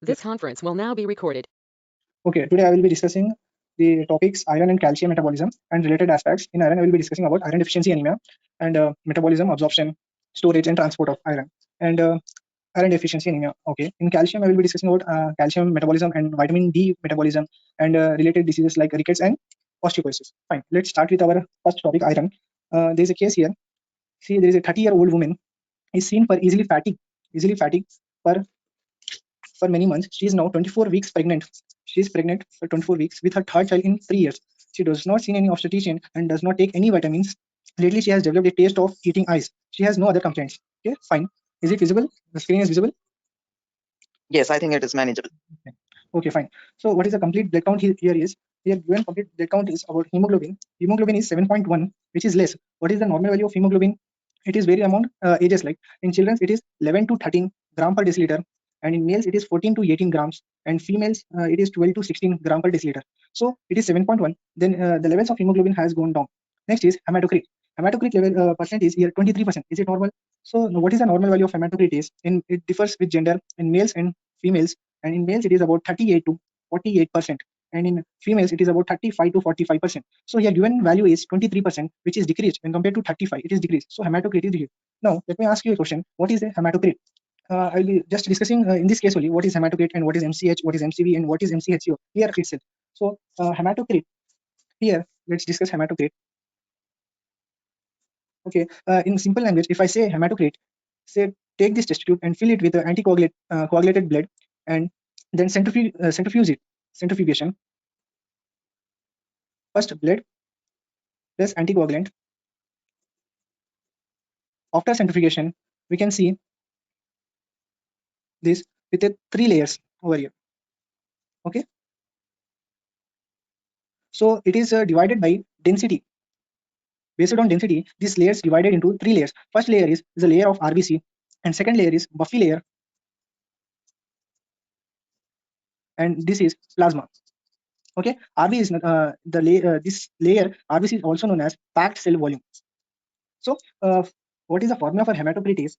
This conference will now be recorded. Okay, today I will be discussing the topics iron and calcium metabolism and related aspects. In iron, I will be discussing about iron deficiency anemia and metabolism, absorption, storage, and transport of iron. And iron deficiency anemia. Okay. In calcium, I will be discussing about calcium metabolism and vitamin D metabolism and related diseases like rickets and osteoporosis. Fine. Let's start with our first topic, iron. There is a case here. See, there is a 30-year-old woman is seen for easily fatigued for many months. She is now 24 weeks pregnant. She is pregnant for 24 weeks with her third child in 3 years. She does not see any obstetrician and does not take any vitamins. Lately, she has developed a taste of eating ice. She has no other complaints. Okay, fine. Is it visible? The screen is visible? Yes, I think it is manageable. Okay, fine. So what is the complete blood count here is? Here given complete blood count is about hemoglobin. Hemoglobin is 7.1, which is less. What is the normal value of hemoglobin? It is vary among ages. Like in children, it is 11 to 13 gram per deciliter, and in males it is 14 to 18 grams, and females it is 12 to 16 gram per deciliter. So it is 7.1. Then the levels of hemoglobin has gone down. Next is hematocrit. Hematocrit level percent is here 23%. Is it normal? So what is the normal value of hematocrit is? In it differs with gender in males and females, and in males it is about 38 to 48%, and in females it is about 35 to 45%. So here given value is 23%, which is decreased when compared to 35. It is decreased. So hematocrit is decreased. Now let me ask you a question. What is a hematocrit? I'll be just discussing in this case only what is hematocrit and what is MCH, what is MCV, and what is MCHCO here itself. So hematocrit here, let's discuss hematocrit. Okay, in simple language, if I say hematocrit, say take this test tube and fill it with coagulated blood, and then centrifugation. First blood plus anticoagulant. After centrifugation, we can see this with a 3 layers over here. Okay, so it is divided by density. Based on density, these layers divided into 3 layers. First layer is the layer of RBC, and second layer is buffy layer, and this is plasma. Okay, RB is this layer RBC is also known as packed cell volume. So what is the formula for hematocrit is?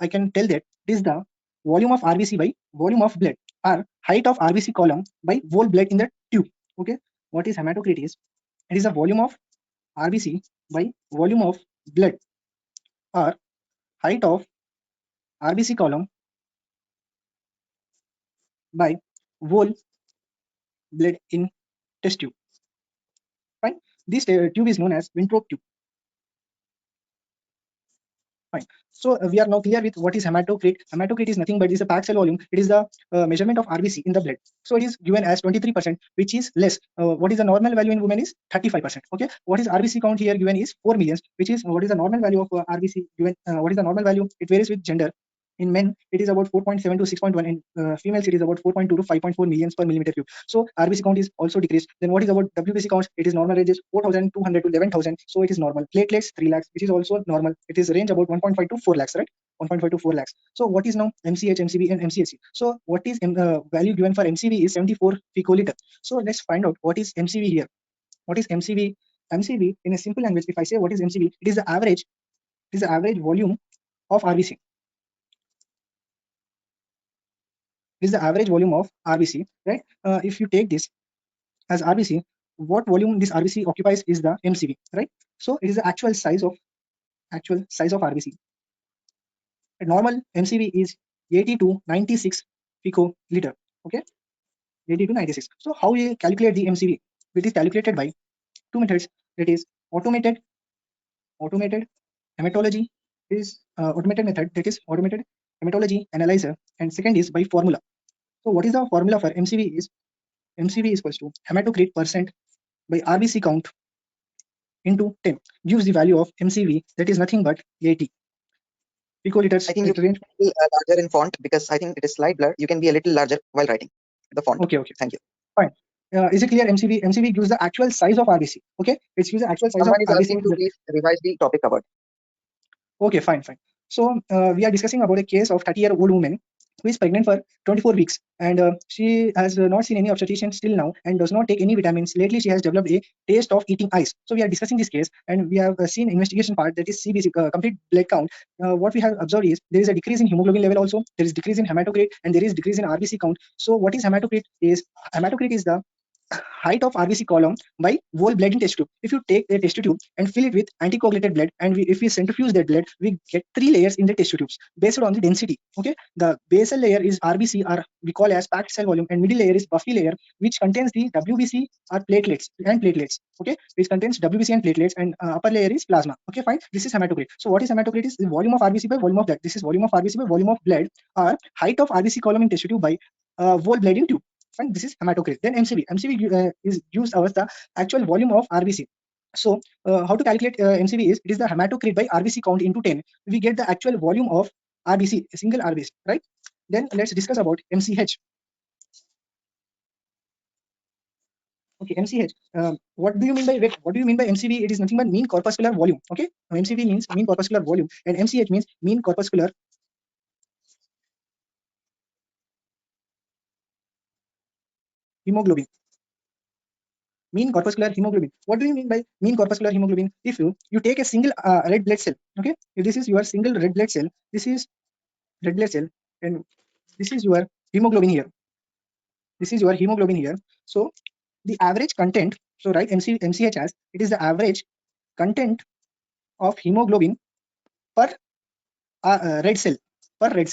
I can tell that it is the volume of RBC by volume of blood, or height of RBC column by whole blood in the tube. Okay, what is hematocrit is? It is the volume of RBC by volume of blood, or height of RBC column by whole blood in test tube. Fine. This tube is known as Winthrop tube. Fine. So we are now clear with what is hematocrit. Hematocrit is nothing but is a packed cell volume. It is the measurement of RBC in the blood. So it is given as 23%, which is less. What is the normal value in women is 35%. Okay. What is RBC count here given is 4 million, which is what is the normal value of RBC given? What is the normal value? It varies with gender. In men, it is about 4.7 to 6.1. In females, it is about 4.2 to 5.4 millions per millimeter cube. So RBC count is also decreased. Then what is about WBC count? It is normal range is 4,200 to 11,000. So it is normal. Platelets 3 lakhs, which is also normal. It is range about 1.5 to 4 lakhs, right? 1.5 to 4 lakhs. So what is now MCH, MCV, and MCHC? So what is value given for MCV is 74 picoliter. So let's find out what is MCV here. What is MCV? MCV in a simple language, if I say what is MCV, it is the average. It is the average volume of RBC. Is the average volume of RBC, right? If you take this as RBC, what volume this RBC occupies is the MCV, right? So it is the actual size of RBC. A normal MCV is 80 to 96 picoliter. Okay, 80 to 96. So how you calculate the MCV? It is calculated by 2 methods. That is automated hematology is automated method. That is automated hematology analyzer, and second is by formula. So what is the formula for MCV is? MCV is equals to hematocrit percent by RBC count into 10 gives the value of MCV, that is nothing but 80 picoliters. I think you can be larger in font because I think it is slight blur. You can be a little larger while writing the font. Okay. Thank you. Fine. Is it clear? MCV gives the actual size of RBC. Okay, it's gives the actual size Someone of is RBC. asking to please revise the topic covered. Okay, fine. So we are discussing about a case of 30-year-old woman. who is pregnant for 24 weeks, and she has not seen any obstetrician still now and does not take any vitamins. Lately, she has developed a taste of eating ice. So we are discussing this case, and we have seen investigation part, that is CBC, complete blood count. What we have observed is there is a decrease in hemoglobin level also, there is decrease in hematocrit, and there is decrease in RBC count. So what is hematocrit? Hematocrit is the height of RBC column by whole blood in test tube. If you take a test tube and fill it with anticoagulated blood, and if we centrifuge that blood, we get 3 layers in the test tubes based on the density. Okay, the basal layer is RBC, or we call as packed cell volume, and middle layer is buffy layer, which contains the WBC or platelets. Okay, which contains WBC and platelets, and upper layer is plasma. Okay, fine. This is hematocrit. So what is hematocrit? Is the volume of RBC by volume of blood. This is volume of RBC by volume of blood, or height of RBC column in test tube by whole blood in tube. Fine, this is hematocrit. Then MCV. MCV is used as the actual volume of RBC. So how to calculate MCV is, it is the hematocrit by RBC count into 10. We get the actual volume of RBC, a single RBC, right? Then let's discuss about MCH. Okay, MCH. What do you mean by MCV? It is nothing but mean corpuscular volume. Okay, MCV means mean corpuscular volume, and MCH means mean corpuscular hemoglobin. Mean corpuscular hemoglobin. What do you mean by mean corpuscular hemoglobin? If you take a single red blood cell, okay, if this is your single red blood cell, this is red blood cell, and this is your hemoglobin here. This is your hemoglobin here. So the average content, so write MCH as, it is the average content of hemoglobin per red cell, Okay,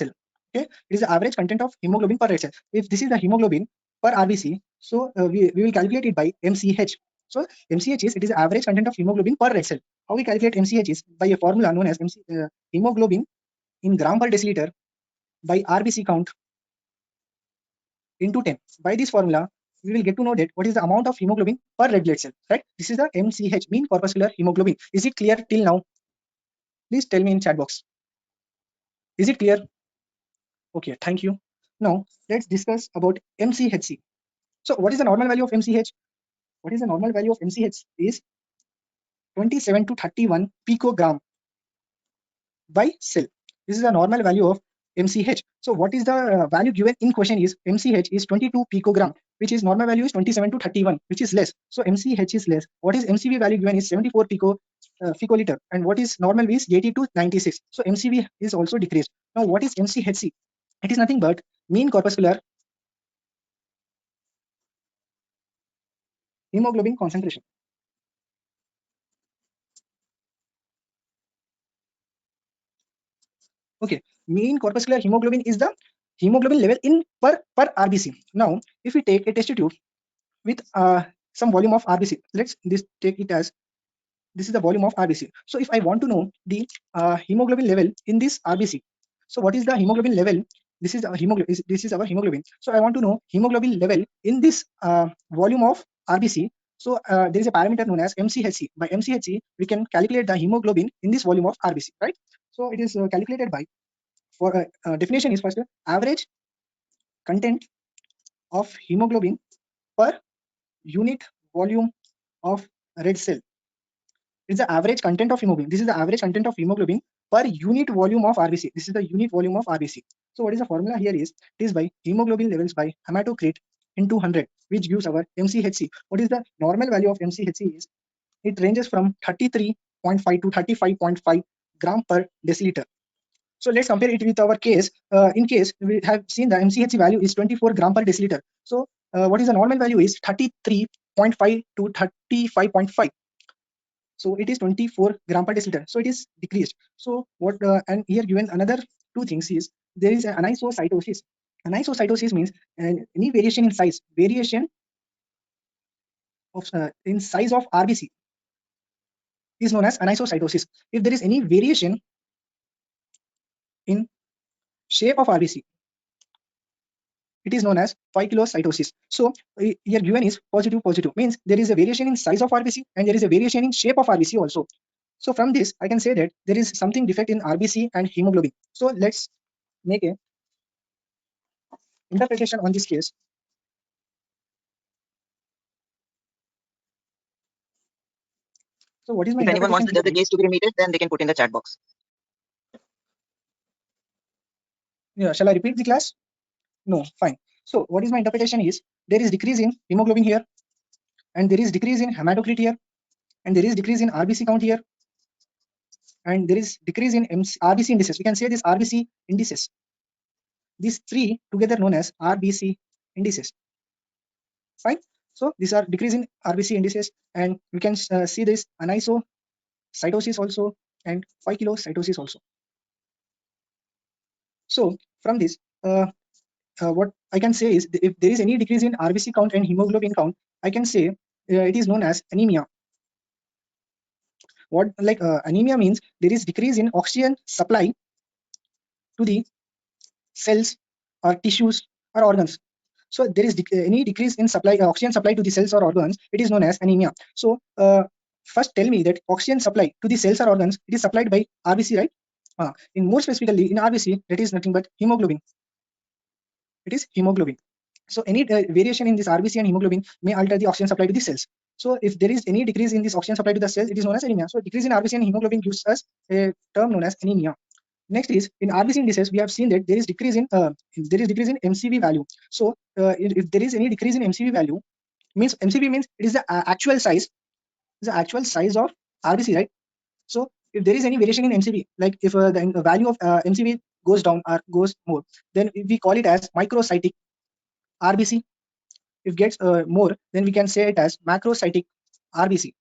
it is the average content of hemoglobin per red cell. If this is the hemoglobin per RBC, so we will calculate it by MCH. So MCH is, it is the average content of hemoglobin per red cell. How we calculate MCH is by a formula known as hemoglobin in gram per deciliter by RBC count into 10. By this formula, we will get to know that what is the amount of hemoglobin per red blood cell, right? This is the MCH, mean corpuscular hemoglobin. Is it clear till now? Please tell me in chat box. Is it clear? Okay, thank you. Now let's discuss about MCHC. So what is the normal value of MCH? What is the normal value of MCH is 27 to 31 picogram by cell. This is the normal value of MCH. So what is the value given in question is MCH is 22 picogram, which is normal value is 27 to 31, which is less. So MCH is less. What is MCV value given is 74 picoliter, and what is normal is 80 to 96. So MCV is also decreased. Now what is MCHC? It is nothing but mean corpuscular hemoglobin concentration. Okay, mean corpuscular hemoglobin is the hemoglobin level in per RBC. Now, if we take a test tube with some volume of RBC, let's take it as, this is the volume of RBC. So if I want to know the hemoglobin level in this RBC, so what is the hemoglobin level? This is our hemoglobin. This is our hemoglobin. So I want to know hemoglobin level in this volume of RBC. So there is a parameter known as MCHC. By MCHC, we can calculate the hemoglobin in this volume of RBC, right? So it is calculated by, for definition is first average content of hemoglobin per unit volume of red cell. It's the average content of hemoglobin. This is the average content of hemoglobin per unit volume of RBC. This is the unit volume of RBC. So what is the formula here is, it is by hemoglobin levels by hematocrit into 100, which gives our MCHC. What is the normal value of MCHC is, it ranges from 33.5 to 35.5 gram per deciliter. So let's compare it with our case. In case we have seen the MCHC value is 24 gram per deciliter. So what is the normal value is 33.5 to 35.5. So it is 24 gram per deciliter. So it is decreased. So what and here given another two things is, there is an anisocytosis. Anisocytosis means any variation in size, in size of RBC is known as anisocytosis. If there is any variation in shape of RBC, it is known as phycocytosis. So here given is positive means there is a variation in size of RBC and there is a variation in shape of RBC also. So from this I can say that there is something defect in RBC and hemoglobin. So let's make a interpretation on this case. So what is my If anyone wants interpretation the case to be remitted, then they can put in the chat box. Yeah, shall I repeat the class? No, fine. So what is my interpretation is there is decrease in hemoglobin here, and there is decrease in hematocrit here, and there is decrease in RBC count here, and there is decrease in RBC indices. We can say this RBC indices. These three together known as RBC indices. Fine. So these are decrease in RBC indices, and we can see this anisocytosis also and 5-kilocytosis also. So from this, what I can say is if there is any decrease in RBC count and hemoglobin count, I can say it is known as anemia. What anemia means there is decrease in oxygen supply to the cells or tissues or organs. So there is any decrease in supply oxygen supply to the cells or organs, it is known as anemia. So first tell me that oxygen supply to the cells or organs, it is supplied by RBC, right? In more specifically in RBC, that is nothing but hemoglobin. It is hemoglobin. So any variation in this RBC and hemoglobin may alter the oxygen supply to the cells. So if there is any decrease in this oxygen supply to the cells, it is known as anemia. So decrease in RBC and hemoglobin gives us a term known as anemia. Next is in RBC indices, we have seen that there is decrease in MCV value. So if there is any decrease in MCV value, means MCV means it is the actual size, of RBC, right? So if there is any variation in MCV, like if the value of MCV goes down or goes more, then we call it as microcytic RBC. If gets more, then we can say it as macrocytic RBC.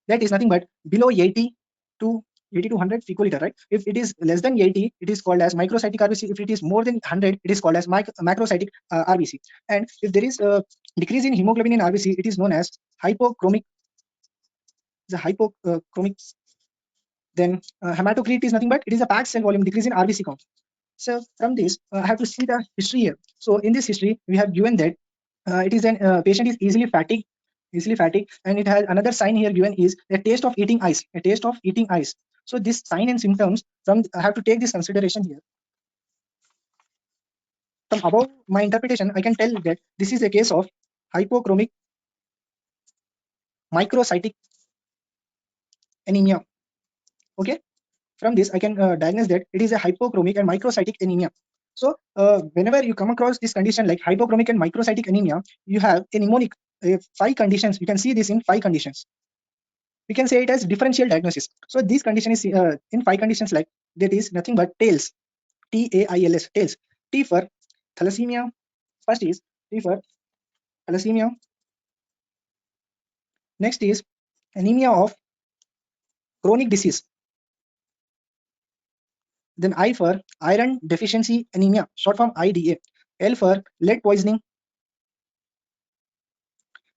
That is nothing but below 80 to 100 picoliter, right? If it is less than 80, it is called as microcytic RBC. If it is more than 100, it is called as macrocytic RBC. And if there is a decrease in hemoglobin in RBC, it is known as hypochromic. Then hematocrit is nothing but it is a packed cell volume decrease in RBC count. So from this, I have to see the history here. So in this history, we have given that it is an patient is easily fatigued, and it has another sign here given is a taste of eating ice, So this sign and symptoms, from I have to take this consideration here. From above my interpretation, I can tell that this is a case of hypochromic microcytic anemia. Okay. From this, I can diagnose that it is a hypochromic and microcytic anemia. So whenever you come across this condition like hypochromic and microcytic anemia, you have a mnemonic, 5 conditions. You can see this in 5 conditions. We can say it as differential diagnosis. So this condition is in 5 conditions, like that is nothing but TAILS, TAILS, TAILS. T for thalassemia. First is T for thalassemia. Next is anemia of chronic disease. Then I for iron deficiency anemia, short form IDA. L for lead poisoning.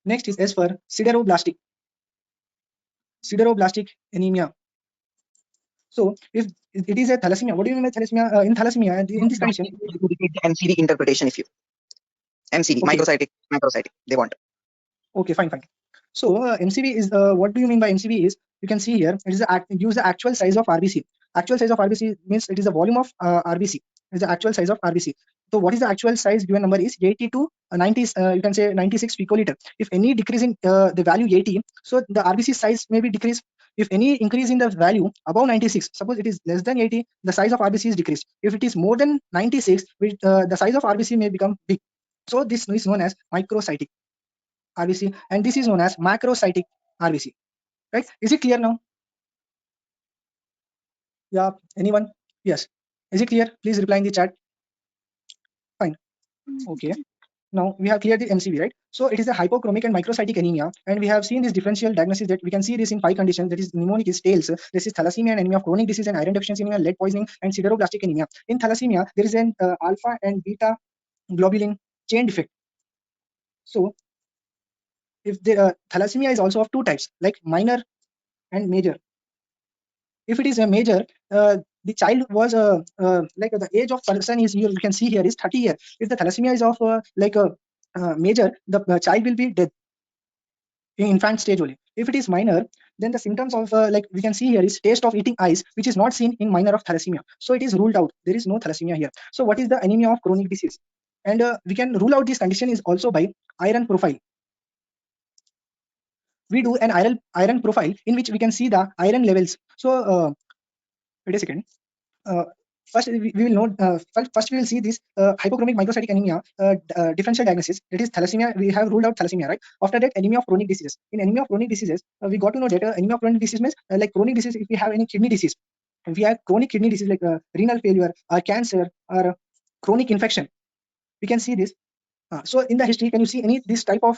Next is S for sideroblastic anemia. So if it is a thalassemia, what do you mean by thalassemia? In thalassemia, in this condition, Repeat the MCD interpretation if you MCD, okay. microcytic, macrocytic, they want. Okay, fine. So MCV is what do you mean by MCV is you can see here it is use the actual size of RBC. Actual size of RBC means it is the volume of RBC. It is the actual size of RBC. So what is the actual size given number is 80 to 90, you can say 96 picoliter. If any decrease in the value 80, so the RBC size may be decreased. If any increase in the value above 96, suppose it is less than 80, the size of RBC is decreased. If it is more than 96, the size of RBC may become big. So this is known as microcytic RBC, and this is known as macrocytic RBC. Right? Is it clear now? Yeah. Anyone? Yes. Is it clear? Please reply in the chat. Fine. Okay. Now we have cleared the MCV, right? So it is a hypochromic and microcytic anemia, and we have seen this differential diagnosis that we can see this in 5 conditions. That is mnemonic is TAILS. This is thalassemia and anemia of chronic disease and iron deficiency anemia, lead poisoning, and sideroblastic anemia. In thalassemia, there is an alpha and beta globulin chain defect. So if the thalassemia is also of 2 types, like minor and major. If it is a major, the child was like the age of person is you can see here is 30 years. If the thalassemia is of like a major, the child will be dead in infant stage only. If it is minor, then the symptoms of like we can see here is taste of eating ice, which is not seen in minor of thalassemia. So it is ruled out. There is no thalassemia here. So what is the anemia of chronic disease? And we can rule out this condition is also by iron profile. We do an iron profile in which we can see the iron levels. So wait a second. first we will note first we will see this hypochromic microcytic anemia differential diagnosis. That is thalassemia. We have ruled out thalassemia, right? After that, anemia of chronic diseases. In anemia of chronic diseases, we got to know that anemia of chronic disease means like chronic disease. If we have any kidney disease, if we have chronic kidney disease like renal failure or cancer or chronic infection, we can see this. So in the history, can you see any this type of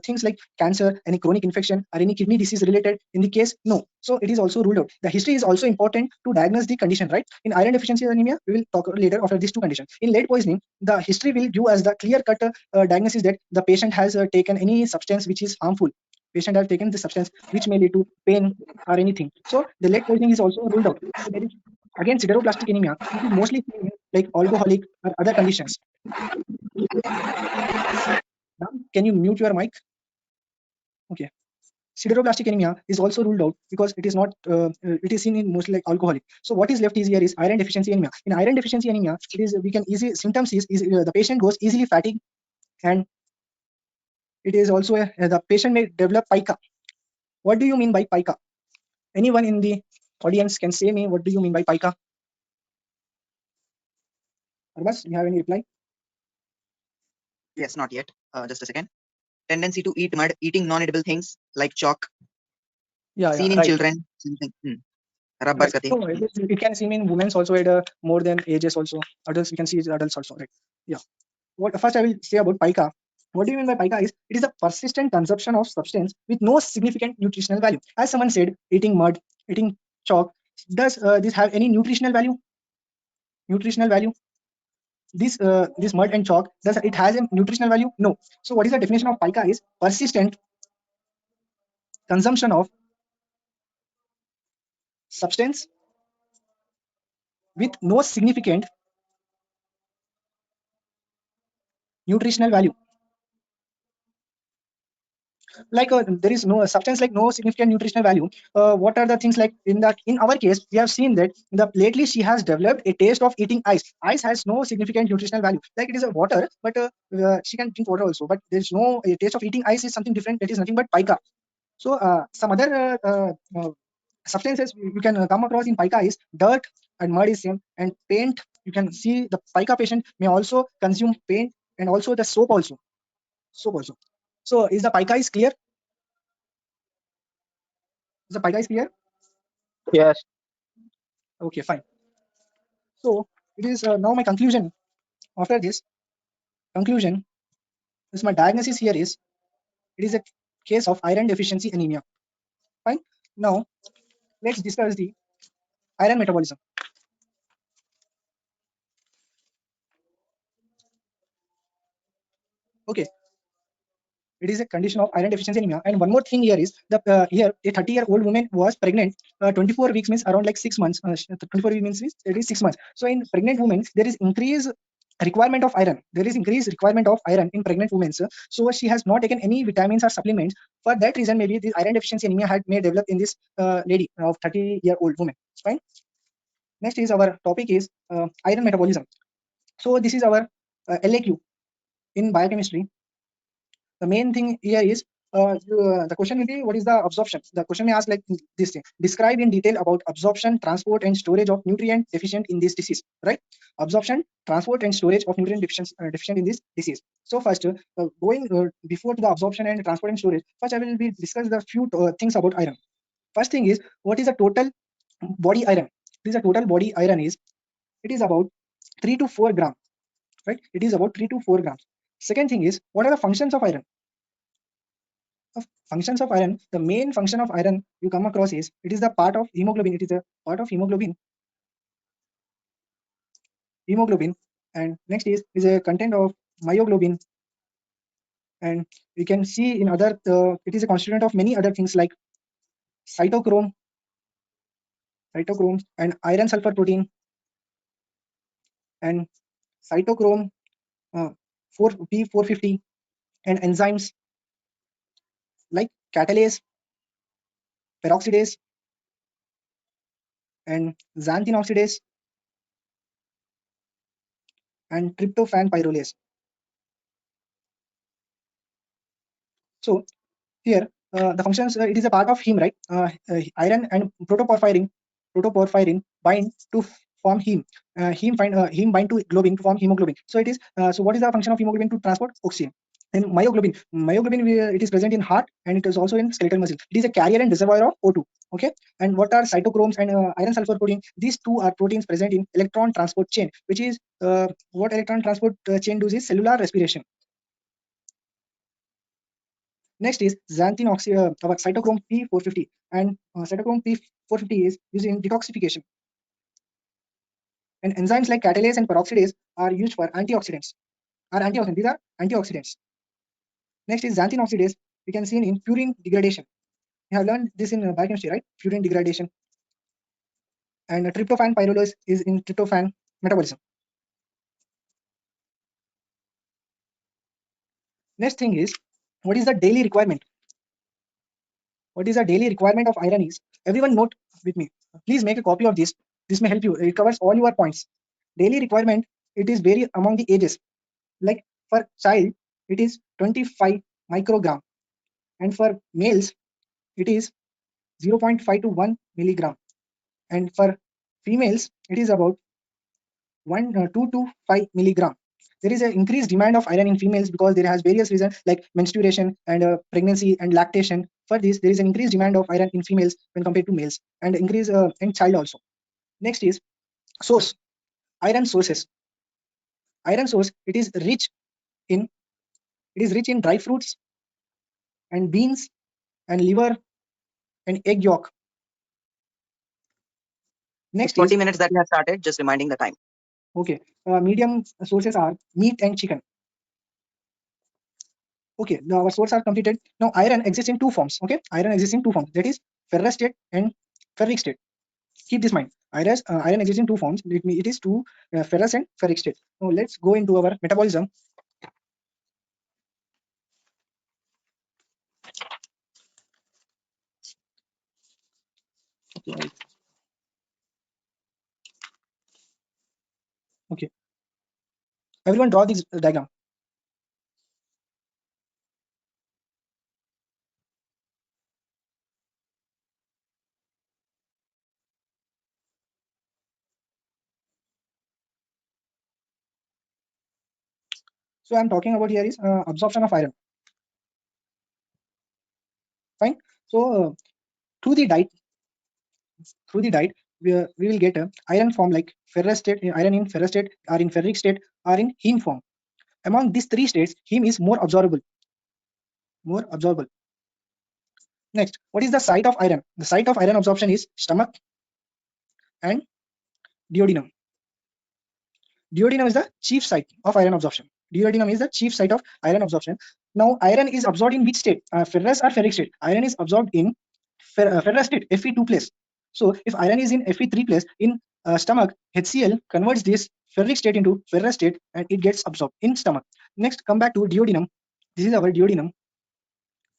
things like cancer, any chronic infection, or any kidney disease related? In the case, no. So it is also ruled out. The history is also important to diagnose the condition, right? In iron deficiency anemia, we will talk later after these two conditions. In lead poisoning, the history will give us the clear-cut diagnosis that the patient has taken any substance which is harmful. Patient has taken the substance which may lead to pain or anything. So the lead poisoning is also ruled out. So there is again sideroblastic anemia, which is mostly seen in like alcoholic or other conditions. Ma'am, can you mute your mic? Okay. Sideroblastic anemia is also ruled out because it is not, it is seen in mostly like alcoholic. So what is left is here is iron deficiency anemia. In iron deficiency anemia, it is we can easy symptoms is the patient goes easily fatigued, and it is also the patient may develop pica. What do you mean by pica? Anyone in the audience can say me what do you mean by pica? Arbas, you have any reply? Yes, not yet. Just a second. Tendency to eat mud, eating non-edible things like chalk, Yeah, seen in right. children. Something. Rubber Right. cutting. No, it can seem in women's also at more than ages also. Adults, we can see adults also, right? Yeah. What first I will say about pica. What do you mean by pica is it is a persistent consumption of substance with no significant nutritional value. As someone said, eating mud, eating chalk, does this have any nutritional value? Nutritional value? This mud and chalk, does it has a nutritional value? No. So what is the definition of pica is persistent consumption of substance with no significant nutritional value. Like there is no substance like no significant nutritional value. What are the things like in our case we have seen that lately she has developed a taste of eating ice has no significant nutritional value, like it is a water, but she can drink water also, but there's no a taste of eating ice is something different, that is nothing but pica. So some other substances you can come across in pica is dirt and mud is same, and paint. You can see the pica patient may also consume paint and also the soap also. So is the pica is clear? Is the pica is clear? Yes. Okay, fine. So it is now my conclusion. After this conclusion, is my diagnosis here is it is a case of iron deficiency anemia. Fine. Now let's discuss the iron metabolism. Okay, it is a condition of iron deficiency anemia. And one more thing here is the here a 30-year-old woman was pregnant. 24 weeks means around like 6 months. 24 weeks means it is 6 months. So in pregnant women there is increased requirement of iron. There is increased requirement of iron in pregnant women. So she has not taken any vitamins or supplements. For that reason, maybe the iron deficiency anemia may develop in this lady of 30-year-old woman. Fine. Next is our topic is iron metabolism. So this is our LAQ in biochemistry. The main thing here is the question will be what is the absorption. The question may ask like this thing: describe in detail about absorption, transport, and storage of nutrient deficient in this disease. Right? Absorption, transport, and storage of nutrient deficient in this disease. So first, going before to the absorption and transport and storage, first I will be discuss the few things about iron. First thing is what is the total body iron? This is a total body iron is it is about 3 to 4 grams. Right? It is about 3 to 4 grams. Second thing is what are the functions of iron? Functions of iron, the main function of iron you come across is it is the part of hemoglobin. It is a part of hemoglobin. And next is a content of myoglobin, and we can see in other it is a constituent of many other things like cytochrome and iron sulfur protein and cytochrome 4p450 and enzymes like catalase, peroxidase, and xanthine oxidase and tryptophan pyrrolase. So here the functions it is a part of heme, right? Iron and protoporphyrin bind to form heme, heme bind to globin to form hemoglobin. So it is so what is the function of hemoglobin to transport oxygen? And myoglobin it is present in heart and it is also in skeletal muscle. It is a carrier and reservoir of O2. Okay, and what are cytochromes and iron sulfur protein? These two are proteins present in electron transport chain, which is what electron transport chain does is cellular respiration. Next is our cytochrome P450, and cytochrome P450 is used in detoxification. And enzymes like catalase and peroxidase are used for antioxidants. These are antioxidants. Next is xanthine oxidase. We can see in purine degradation. You have learned this in biochemistry, right? Purine degradation. And tryptophan pyrrolase is in tryptophan metabolism. Next thing is, what is the daily requirement? What is the daily requirement of iron is, everyone note with me. Please make a copy of this. This may help you. It covers all your points. Daily requirement, it is vary among the ages. Like for child, it is 25 microgram. And for males, it is 0.5 to 1 milligram. And for females, it is about 2 to 5 milligram. There is an increased demand of iron in females because there has various reasons like menstruation and pregnancy and lactation. For this, there is an increased demand of iron in females when compared to males, and increase in child also. Next is source. Iron sources. Iron source, it is rich in dry fruits and beans and liver and egg yolk. Next 40 is minutes that we have started, just reminding the time. okay. Medium sources are meat and chicken. Okay, now our sources are completed. Now iron exists in two forms. Okay, iron exists in two forms. That is ferrous state and ferric state. Keep this in mind. Iron exists in two forms. It is two ferrous and ferric state. Now let's go into our metabolism. Okay, everyone draw this diagram. So I'm talking about here is absorption of iron. Fine. So through the diet, we will get a iron form like ferrous state, iron in ferrous state, or in ferric state, or in heme form. Among these three states, heme is more absorbable. Next, what is the site of iron? The site of iron absorption is stomach and duodenum. Duodenum is the chief site of iron absorption. Duodenum is the chief site of iron absorption. Now, iron is absorbed in which state? Ferrous or ferric state? Iron is absorbed in ferrous state, Fe2 place. So, if iron is in Fe3 place, in stomach, HCl converts this ferric state into ferrous state and it gets absorbed in stomach. Next, come back to duodenum. This is our duodenum,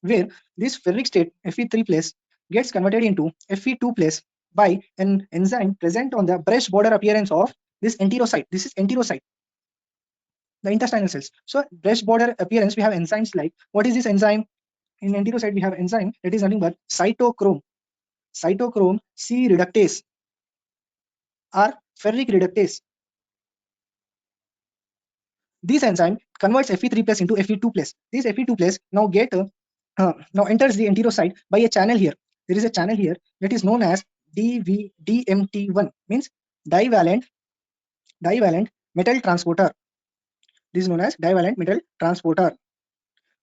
where this ferric state, Fe3 place, gets converted into Fe2 place by an enzyme present on the breast border appearance of this enterocyte. This is enterocyte, the intestinal cells. So breast border appearance, we have enzymes like, what is this enzyme? In enterocyte, we have enzyme that is nothing but cytochrome C reductase or ferric reductase. This enzyme converts Fe3 plus into Fe2 plus. This Fe2 plus now now enters the enterocyte by a channel here. There is a channel here that is known as DMT1, means divalent metal transporter. This is known as divalent metal transporter.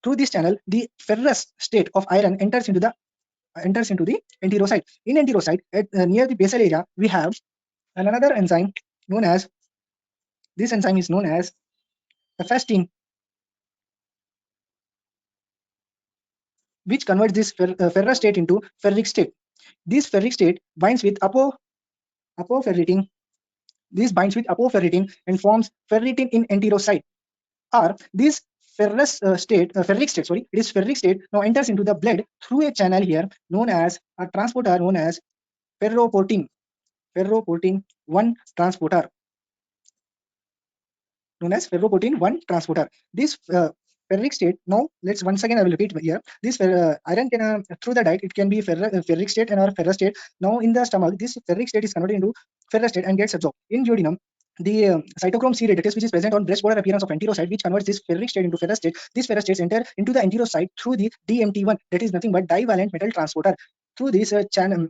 Through this channel, the ferrous state of iron enters into the enterocyte. In enterocyte, near the basal area, we have another enzyme known as, this enzyme is known as ephestin, which converts this ferrous state into ferric state. This ferric state binds with apoferritin. This binds with apoferritin and forms ferritin in enterocyte. Or this ferric state, sorry, it is ferric state now enters into the blood through a channel here known as a transporter known as ferroportin 1 transporter, known as ferroportin 1 transporter. This ferric state, now let's once again I will repeat here. This iron can through the diet it can be ferric state and or ferrous state. Now in the stomach, this ferric state is converted into ferrous state and gets absorbed. In duodenum, the cytochrome C reductase, which is present on breast border appearance of enterocyte, which converts this ferric state into ferrous state. These ferrous states enter into the enterocyte through the DMT1, that is nothing but divalent metal transporter. Through this channel,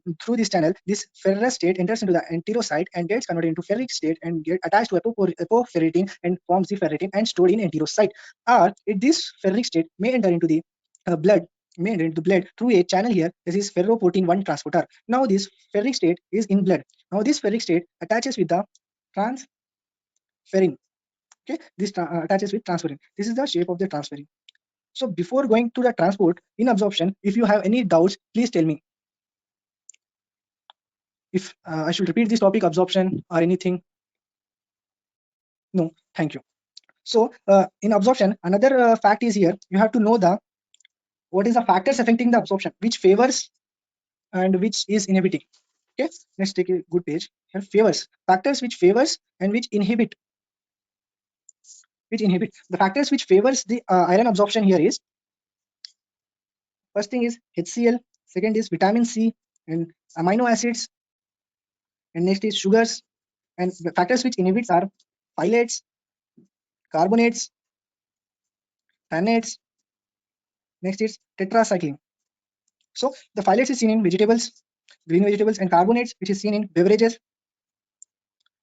this ferrous state enters into the enterocyte and gets converted into ferric state and get attached to apoferritin and forms the ferritin and stored in enterocyte. Or this ferric state may enter into the blood through a channel here. This is ferroportin 1 transporter. Now this ferric state is in blood. Now this ferric state attaches with the transferrin. Okay, this attaches with transferrin. This is the shape of the transferrin. So before going to the transport in absorption, if you have any doubts, please tell me. If I should repeat this topic, absorption or anything. No, thank you. So in absorption, another fact is here. You have to know what is the factors affecting the absorption, which favors and which is inhibiting. Okay, let's take a good page. Here, favors, factors which favors and which inhibit. The factors which favors the iron absorption here is, first thing is HCl, second is vitamin C and amino acids, and next is sugars. And the factors which inhibits are phylates, carbonates, tannates. Next is tetracycline. So the phylates is seen in vegetables, green vegetables, and carbonates, which is seen in beverages,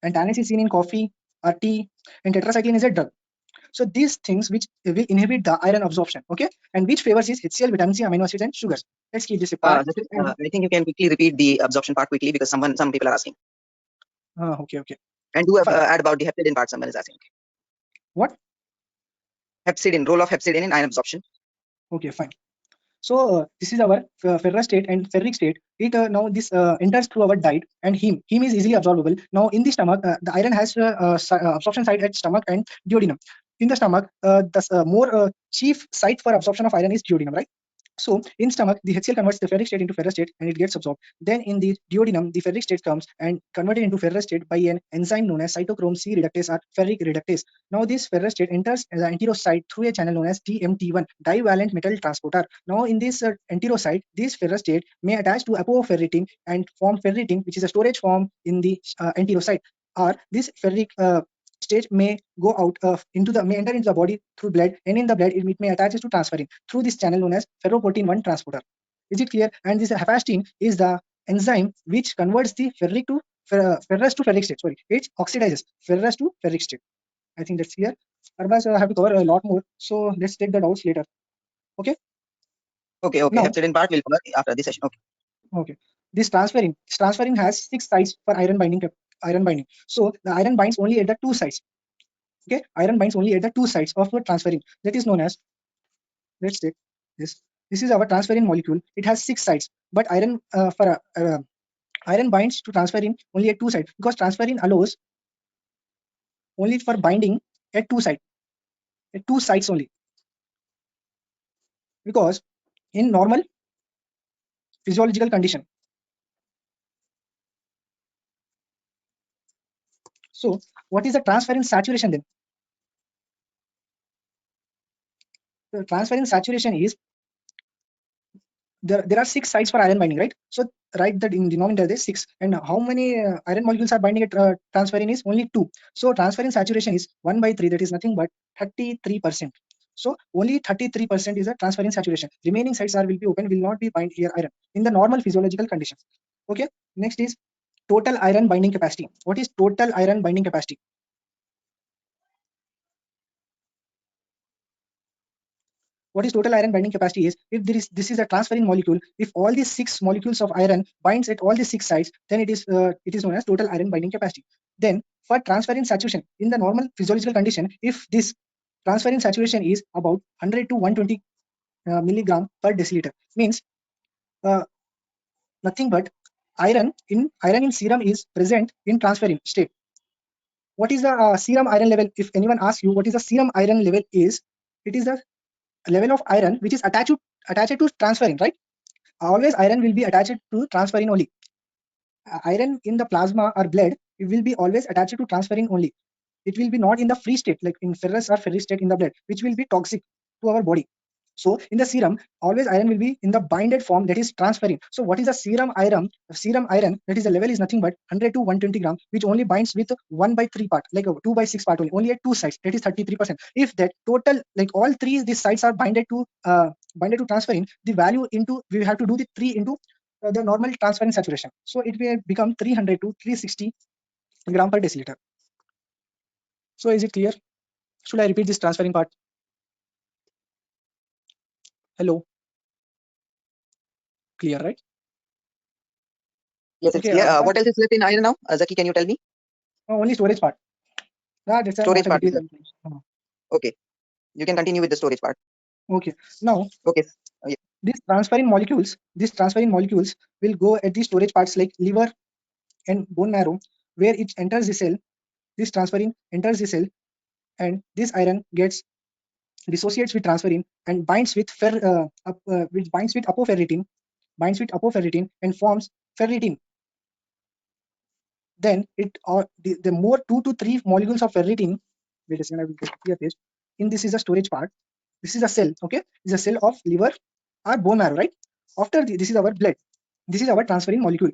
and tannates is seen in coffee or tea, and tetracycline is a drug. So these things which will inhibit the iron absorption, okay, and which favors is HCl, vitamin C, amino acids, and sugars. Let's keep this apart. I think you can quickly repeat the absorption part quickly because some people are asking. Okay. And do add about the hepcidin part. Someone is asking. What? Hepcidin, role of hepcidin in iron absorption. Okay, fine. So this is our ferrous state and ferric state. It now this enters through our diet, and heme is easily absorbable. Now in the stomach, the iron has absorption site at stomach and duodenum. In the stomach, the more chief site for absorption of iron is duodenum, right? So in stomach, the HCl converts the ferric state into ferrous state and it gets absorbed. Then in the duodenum, the ferric state comes and converted into ferrous state by an enzyme known as cytochrome C reductase or ferric reductase. Now this ferrous state enters the enterocyte through a channel known as DMT1, divalent metal transporter. Now in this enterocyte, this ferrous state may attach to apoferritin and form ferritin, which is a storage form in the enterocyte. Or this ferric state may go out may enter into the body through blood, and in the blood it may attach to transferrin through this channel known as ferroportin 1 transporter. Is it clear? And this hepastine is the enzyme which converts the ferrous to ferric state. Sorry, it oxidizes ferrous to ferric state. I think that's clear. Otherwise, I have to cover a lot more. So let's take the doubts later. Okay. Now, hepcidin part will cover after this session. Okay. This transferrin has 6 sites for iron binding. So the iron binds only at the 2 sites. Okay, iron binds only at the 2 sites of the transferrin. That is known as, let's take this. This is our transferrin molecule. It has 6 sites, but iron iron binds to transferrin only at 2 sites because transferrin allows only for binding at 2 sites only. Because in normal physiological condition. So what is the transferrin saturation then? The transferrin saturation is, there are 6 sites for iron binding, right? So write that in denominator there's 6, and how many iron molecules are binding at transferrin is only 2. So transferrin saturation is 1/3, that is nothing but 33%. So only 33% is a transferrin saturation. Remaining sites will be open, will not be bind here iron in the normal physiological conditions. Okay, next is total iron binding capacity. What is total iron binding capacity? What is total iron binding capacity is, if this is a transferrin molecule, if all these 6 molecules of iron binds at all the 6 sites, then it is known as total iron binding capacity. Then for transferrin saturation in the normal physiological condition, if this transferrin saturation is about 100 to 120 milligram per deciliter, means nothing but iron in serum is present in transferrin state. What is the serum iron level? If anyone asks you what is the serum iron level is, it is the level of iron which is attached to transferrin, right? Always iron will be attached to transferrin only. Iron in the plasma or blood, it will be always attached to transferrin only. It will be not in the free state like in ferrous or ferric state in the blood, which will be toxic to our body. So in the serum, always iron will be in the binded form, that is transferrin. So what is the serum iron? Serum iron, that is the level is nothing but 100 to 120 gram, which only binds with 1/3 part, like a 2/6 part only at two sides, that is 33%. If that total, like all three these sites are binded to transferrin, the value into, we have to do the 3 into the normal transferrin saturation. So it will become 300 to 360 gram per deciliter. So is it clear? Should I repeat this transferrin part? Hello, clear, right? Yes, it's Okay, clear. What else is left in iron now? Zaki, can you tell me? only storage part. That's not Storage a part big is deal. left. Okay, you can continue with the storage part. Okay, now Okay. these transferrin molecules will go at the storage parts like liver and bone marrow, where it enters the cell. This transferrin enters the cell, and this iron gets dissociates with transferrin and binds with which binds with apoferritin and forms ferritin. Then the more 2 to 3 molecules of ferritin. Wait a second, I will get here page. In this is a storage part. This is a cell. Okay, this is a cell of liver or bone marrow, right? After this is our blood. This is our transferrin molecule,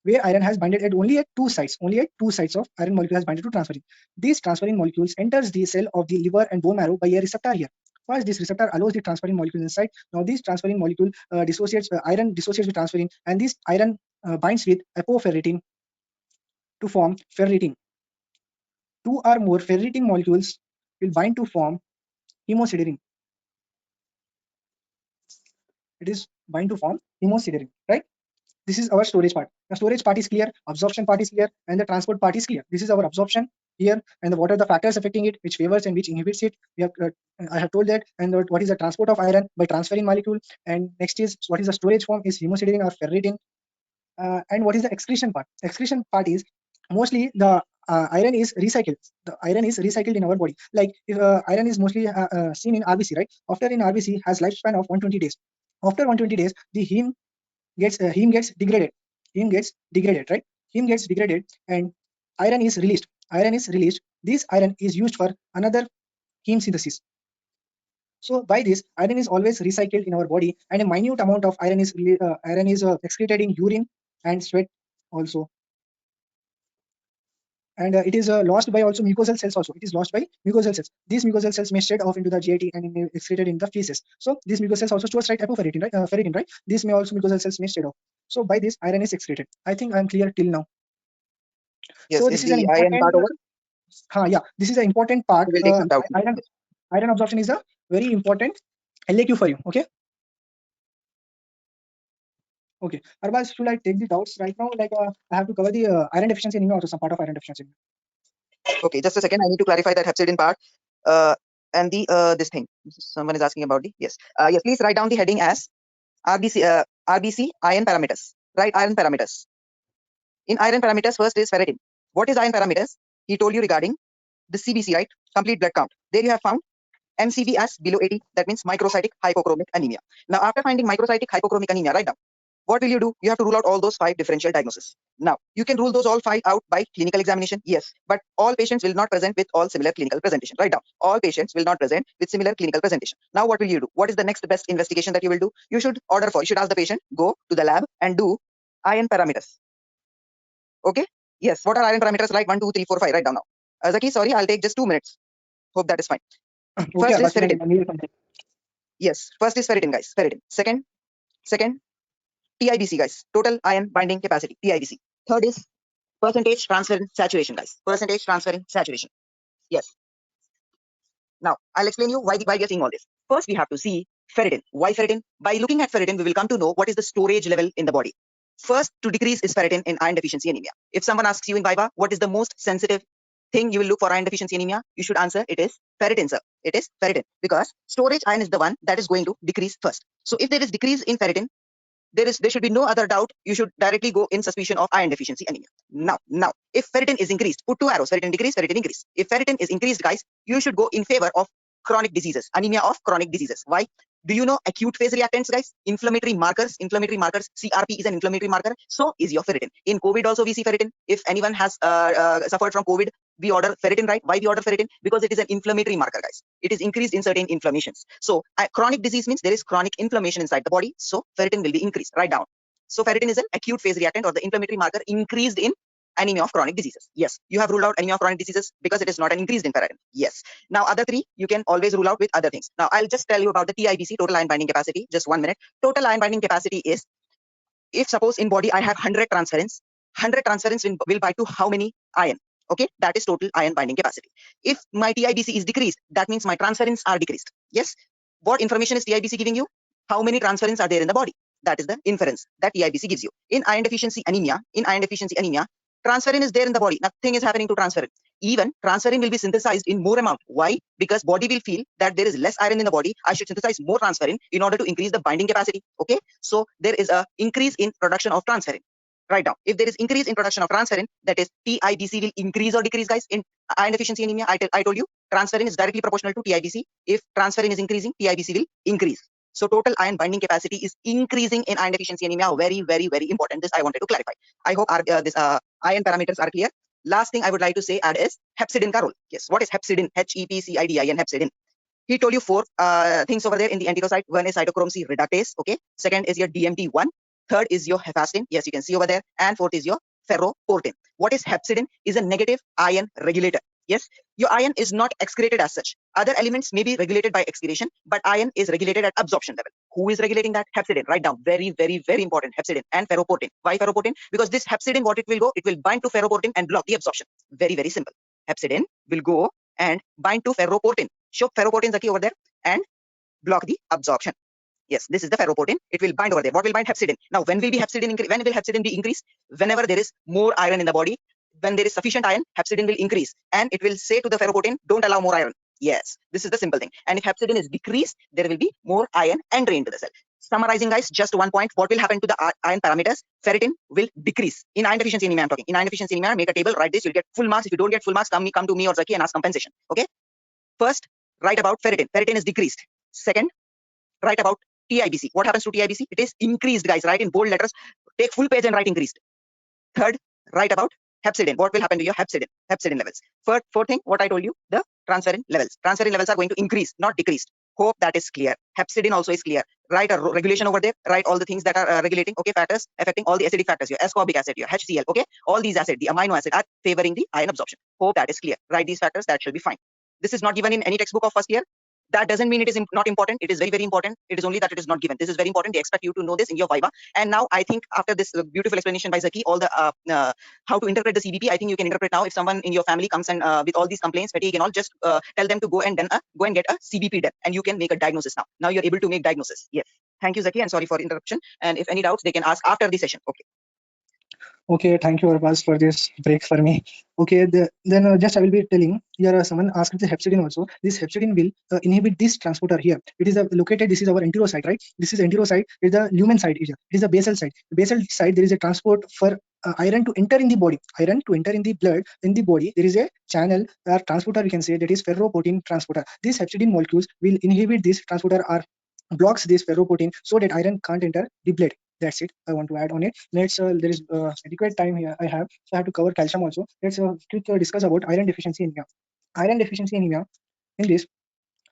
where iron has binded at only at two sites. Only at two sites of iron molecule has binded to transferrin. These transferrin molecules enters the cell of the liver and bone marrow by a receptor here. First, this receptor allows the transferrin molecule inside. Now, this transferrin molecule iron dissociates with transferrin, and this iron binds with apoferritin to form ferritin. Two or more ferritin molecules will bind to form hemosiderin. It is bind to form hemosiderin, right? This is our storage part. The storage part is clear, absorption part is clear, and the transport part is clear. This is our absorption here, and what are the factors affecting it, which favors and which inhibits it. I have told that, and what is the transport of iron by transferrin molecule, and next is what is the storage form is hemosiderin or ferritin, and what is the excretion part. Excretion part is mostly the iron is recycled. The iron is recycled in our body. Like if iron is mostly seen in RBC, right? After in RBC has lifespan of 120 days. After 120 days, the heme gets degraded. Heme gets degraded, right? Heme gets degraded, and iron is released. Iron is released. This iron is used for another heme synthesis. So by this, iron is always recycled in our body, and a minute amount of iron is excreted in urine and sweat also. And it is lost by also mucosal cells also. It is lost by mucosal cells. These mucosal cells may shed off into the GIT and may excreted in the feces. So these mucosal cells also stores right apoferritin, right? Ferritin, right? These may also mucosal cells may shed off. So by this, iron is excreted. I think I am clear till now. Yes, So is this is an the iron important. part over? Yeah, this is an important part. We will take some doubts. Iron absorption is a very important LAQ for you. Okay. Okay. Arbaz, should I take the doubts right now? Like I have to cover the iron deficiency anemia, also some part of iron deficiency anemia. Okay, just a second. I need to clarify that hepcidin part. And the this thing. Someone is asking about the yes. Yes, please write down the heading as RBC iron parameters. Right, iron parameters. In iron parameters, first is ferritin. What is iron parameters? He told you regarding the CBC, right? Complete blood count. There you have found MCB as below 80. That means microcytic hypochromic anemia. Now, after finding microcytic hypochromic anemia, right now, what will you do? You have to rule out all those 5 differential diagnoses. Now, you can rule those all 5 out by clinical examination, yes, but all patients will not present with all similar clinical presentation. Right now, all patients will not present with similar clinical presentation. Now, what will you do? What is the next best investigation that you will do? You should ask the patient, go to the lab and do iron parameters. Okay? Yes, what are iron parameters like? 1, 2, 3, 4, 5, write down now. Zaki, sorry, I'll take just 2 minutes. Hope that is fine. Okay, First is Arbaz, ferritin. Yes, first is ferritin, guys. Ferritin. Second, TIBC, guys. Total iron binding capacity. TIBC. Third is percentage transferrin saturation, guys. Percentage transferrin saturation. Yes. Now, I'll explain you why we are seeing all this. First, we have to see ferritin. Why ferritin? By looking at ferritin, we will come to know what is the storage level in the body. First to decrease is ferritin in iron deficiency anemia. If someone asks you in Viva, what is the most sensitive thing you will look for iron deficiency anemia, you should answer it is ferritin, sir. It is ferritin because storage iron is the one that is going to decrease first. So if there is decrease in ferritin, there should be no other doubt. You should directly go in suspicion of iron deficiency anemia. Now, if ferritin is increased, put 2 arrows, ferritin decrease, ferritin increase. If ferritin is increased, guys, you should go in favor of chronic diseases, anemia of chronic diseases. Why? Do you know acute phase reactants, guys? Inflammatory markers. CRP is an inflammatory marker. So is your ferritin. In COVID also we see ferritin. If anyone has suffered from COVID, we order ferritin, right? Why we order ferritin? Because it is an inflammatory marker, guys. It is increased in certain inflammations. So chronic disease means there is chronic inflammation inside the body. So ferritin will be increased. Write down. So ferritin is an acute phase reactant or the inflammatory marker increased in anemia of chronic diseases. Yes, you have ruled out anemia of chronic diseases because it is not an increased in ferritin. Yes. Now other three you can always rule out with other things. Now I'll just tell you about the TIBC, total ion binding capacity. Just 1 minute. Total ion binding capacity is, if suppose in body I have 100 transference, 100 transference will bind to how many ion? Okay, that is total ion binding capacity. If my TIBC is decreased, that means my transference are decreased. Yes. What information is TIBC giving you? How many transference are there in the body? That is the inference that TIBC gives you. In iron deficiency anemia, transferrin is there in the body. Nothing is happening to transferrin. Even transferrin will be synthesized in more amount. Why? Because body will feel that there is less iron in the body. I should synthesize more transferrin in order to increase the binding capacity. Okay. So there is a increase in production of transferrin. Write down. If there is increase in production of transferrin, that is TIBC will increase or decrease, guys. In iron deficiency anemia, I told you transferrin is directly proportional to TIBC. If transferrin is increasing, TIBC will increase. So total ion binding capacity is increasing in iron deficiency anemia. Very, very, very important. This I wanted to clarify. I hope this iron parameters are clear. Last thing I would like to say is hepcidin ka role. Yes, what is hepcidin? HEPCIDIN, hepcidin. He told you 4 things over there in the enterocyte. One is cytochrome C reductase. Okay. Second is your DMT1. Third is your hepastin. Yes, you can see over there. And fourth is your ferroportin. What is hepcidin? Is a negative ion regulator. Yes, your ion is not excreted as such. Other elements may be regulated by excretion, but ion is regulated at absorption level. Who is regulating that? Hepcidin. Write down. Very, very, very important. Hepcidin and ferroportin. Why ferroportin? Because this hepcidin, what it will go? It will bind to ferroportin and block the absorption. Very, very simple. Hepcidin will go and bind to ferroportin. Show ferroportin Zaki over there and block the absorption. Yes, this is the ferroportin. It will bind over there. What will bind? Hepcidin. Now, when will hepcidin be increased? Whenever there is more iron in the body. When there is sufficient iron, hepcidin will increase and it will say to the ferroportin, don't allow more iron. Yes, this is the simple thing. And if hepcidin is decreased, there will be more iron entry into the cell. Summarizing, guys, just 1 point. What will happen to the iron parameters? Ferritin will decrease. In iron deficiency anemia, I'm talking. In iron deficiency anemia, make a table, write this, you'll get full marks. If you don't get full marks, come to me or Zaki and ask compensation. Okay. First, write about ferritin. Ferritin is decreased. Second, write about TIBC. What happens to TIBC? It is increased, guys. Write in bold letters. Take full page and write increased. Third, write about hepcidin. What will happen to your hepcidin levels? Fourth thing, what I told you, the transferrin levels. Transferrin levels are going to increase, not decreased. Hope that is clear. Hepcidin also is clear. Write a regulation over there. Write all the things that are regulating, okay, factors affecting all the acidic factors, your ascorbic acid, your HCl, okay. All these acids, the amino acid, are favoring the iron absorption. Hope that is clear. Write these factors, that should be fine. This is not given in any textbook of first year. That doesn't mean it is not important. It is very, very important. It is only that it is not given. This is very important. They expect you to know this in your Viva. And now I think after this beautiful explanation by Zaki, all the how to interpret the CBP, I think you can interpret now. If someone in your family comes and with all these complaints, fatigue and all, just tell them to go and get a CBP done, and you can make a diagnosis now. Now you're able to make diagnosis. Yes. Thank you, Zaki, and sorry for interruption. And if any doubts, they can ask after the session. Okay. Okay, thank you, Arbaz, for this break for me. Okay, then just I will be telling here. Someone asked the hepcidin also. This hepcidin will inhibit this transporter here. It is located. This is our enterocyte, right? This is enterocyte. Is the lumen side here. It is the basal side. The basal side, there is a transport for iron to enter in the body. Iron to enter in the blood in the body. There is a channel or transporter, we can say, that is ferroportin transporter. These hepcidin molecules will inhibit this transporter or blocks this ferroportin so that iron can't enter the blood. That's it. I want to add on it. Let's there is adequate time here I have, so I have to cover calcium also. Let's quick discuss about iron deficiency anemia. Iron deficiency anemia. In this,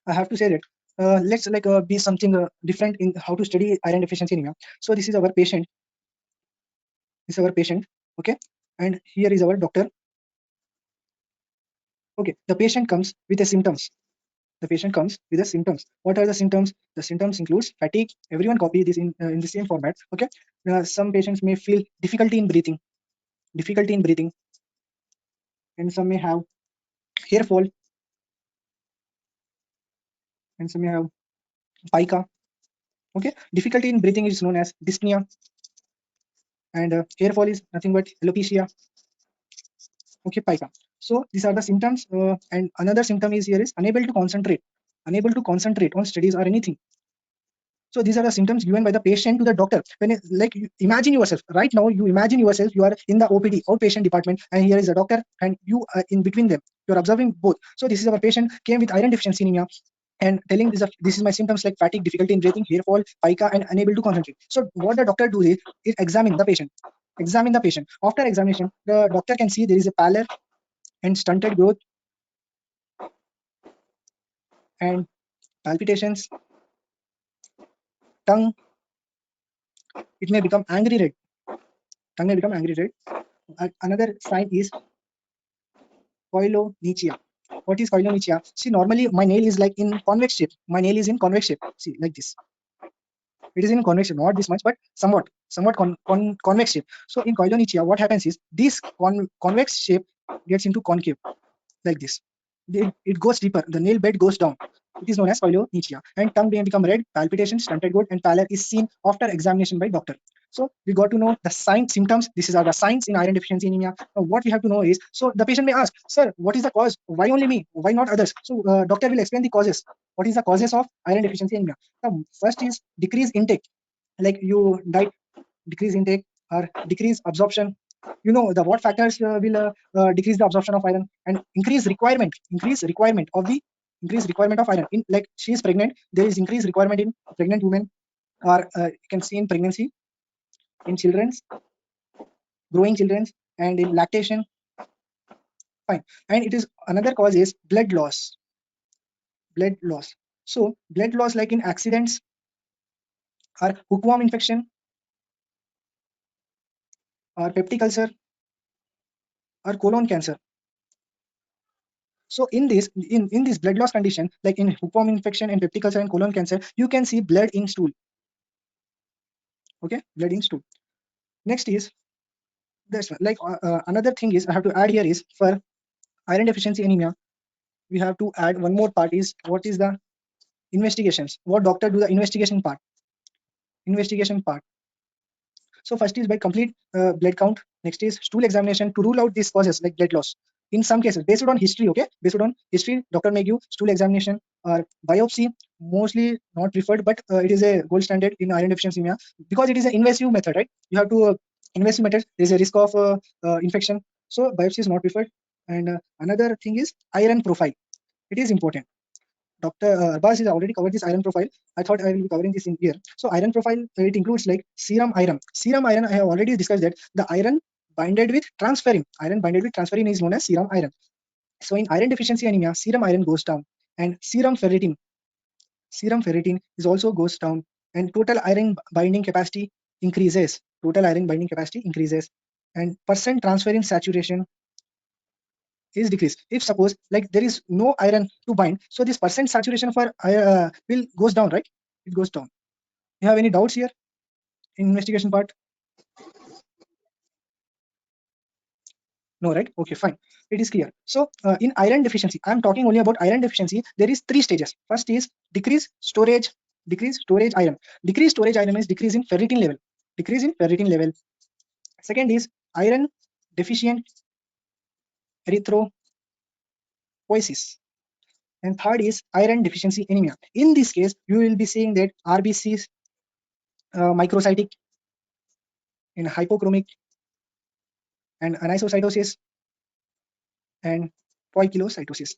I have to say that let's be something different in how to study iron deficiency anemia. So this is our patient. This is our patient. Okay, and here is our doctor. Okay, the patient comes with the symptoms. The patient comes with the symptoms. What are the symptoms? The symptoms includes fatigue. Everyone copy this in the same format. Okay. Some patients may feel difficulty in breathing, and some may have hair fall, and some may have pica. Okay. Difficulty in breathing is known as dyspnea, and hair fall is nothing but alopecia. Okay, pica. So these are the symptoms. And another symptom is here is unable to concentrate on studies or anything. So these are the symptoms given by the patient to the doctor. When you imagine yourself right now, you are in the OPD, outpatient department, and here is a doctor, and you are in between them. You are observing both. So this is our patient came with iron deficiency anemia, and telling this is my symptoms like fatigue, difficulty in breathing, hair fall, pica, and unable to concentrate. So what the doctor do is examine the patient. After examination, the doctor can see there is a pallor, and stunted growth and palpitations. Tongue, it may become angry red. Tongue may become angry red. Another sign is koilonychia. What is koilonychia? See, normally my nail is like in convex shape. My nail is in convex shape. See, like this. It is in convex shape, not this much, but somewhat convex shape. So in koilonychia, what happens is this convex shape gets into concave, like this. It goes deeper. The nail bed goes down. It is known as koilonychia. And tongue may become red, palpitation, stunted growth, and pallor is seen after examination by doctor. So we got to know the signs, symptoms. This is the signs in iron deficiency anemia. Now, what we have to know is, so the patient may ask, sir, what is the cause? Why only me? Why not others? So doctor will explain the causes. What is the causes of iron deficiency anemia? Now, first is decrease intake, like you diet, decrease intake or decrease absorption. You know the what factors will decrease the absorption of iron, and increase requirement of iron. In, like, she is pregnant, there is increased requirement in pregnant women, or you can see in pregnancy, in children's, growing children's, and in lactation. Fine. And it is another cause is blood loss. So blood loss, like in accidents, or hookworm infection, or peptic ulcer, or colon cancer. So in this blood loss condition, like in hookworm infection and peptic ulcer and colon cancer, you can see blood in stool. Okay, blood in stool. Next is this one. Like another thing is I have to add here is, for iron deficiency anemia, we have to add one more part is, what is the investigations? What doctor do the investigation part? So first is by complete blood count. Next is stool examination to rule out these causes like blood loss. In some cases, based on history, okay, based on history, doctor may give stool examination or biopsy. Mostly not preferred, but it is a gold standard in iron deficiency anemia, because it is an invasive method, right? You have to invasive method. There is a risk of infection, so biopsy is not preferred. And another thing is iron profile. It is important. Dr. Arbaz has already covered this iron profile. I thought I will be covering this in here. So iron profile, it includes like serum iron. Serum iron, I have already discussed that the iron binded with transferrin. Iron binded with transferrin is known as serum iron. So in iron deficiency anemia, serum iron goes down, and serum ferritin is also goes down, and total iron binding capacity increases. And percent transferrin saturation is decreased. If suppose like there is no iron to bind, so this percent saturation for will goes down, right? It goes down. You have any doubts here in investigation part? No, right? Okay, fine. It is clear. So in iron deficiency, I'm talking only about iron deficiency. There is 3 stages. First is decrease storage iron. Decrease storage iron means decrease in ferritin level. Second is iron deficient erythropoiesis. And third is iron deficiency anemia. In this case, you will be seeing that RBCs microcytic in hypochromic and anisocytosis and poikilocytosis.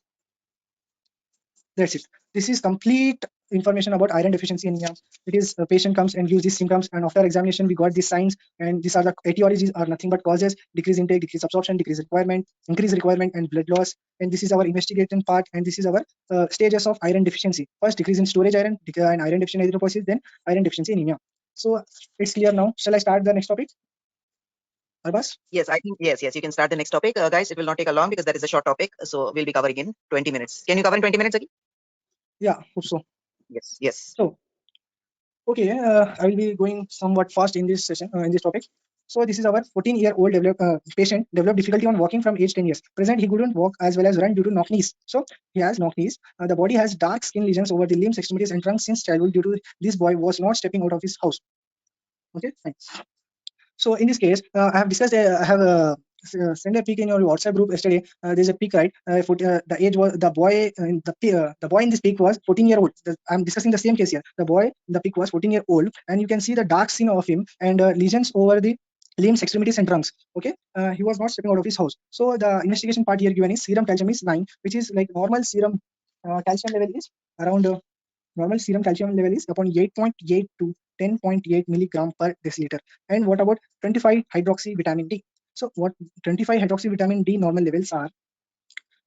That's it. This is complete information about iron deficiency anemia. It is a patient comes and gives these symptoms, and after examination we got these signs, and these are the etiologies are nothing but causes: decrease intake, decrease absorption, decrease requirement, increase requirement, and blood loss. And this is our investigation part, and this is our stages of iron deficiency. First, decrease in storage iron, and iron deficient erythropoiesis, then iron deficiency anemia. So it's clear now. Shall I start the next topic? Arbas? Yes, I think yes. You can start the next topic, guys. It will not take a long because that is a short topic, so we'll be covering in 20 minutes. Can you cover in 20 minutes again? Yeah, hope so. Yes. So, okay, I will be going somewhat fast in this session, in this topic. So this is our 14-year-old patient developed difficulty on walking from age 10 years. Present, he couldn't walk as well as run due to knock knees. So he has knock knees. The body has dark skin lesions over the limbs, extremities, and trunk since childhood due to this boy was not stepping out of his house. Okay, fine. So in this case, I have discussed. I have sent a pic in your WhatsApp group yesterday. There's a pic, right? The age was the boy. The boy in this pic was 14-year-old. I'm discussing the same case here. The boy in the pic was 14-year-old, and you can see the dark skin of him and lesions over the limbs, extremities, and trunks. Okay, he was not stepping out of his house. So the investigation part here given is serum calcium is 9, which is like normal serum calcium level is around. Normal serum calcium level is upon 8.8 to 10.8 milligram per deciliter. And what about 25 hydroxy vitamin D? So what 25 hydroxy vitamin D normal levels are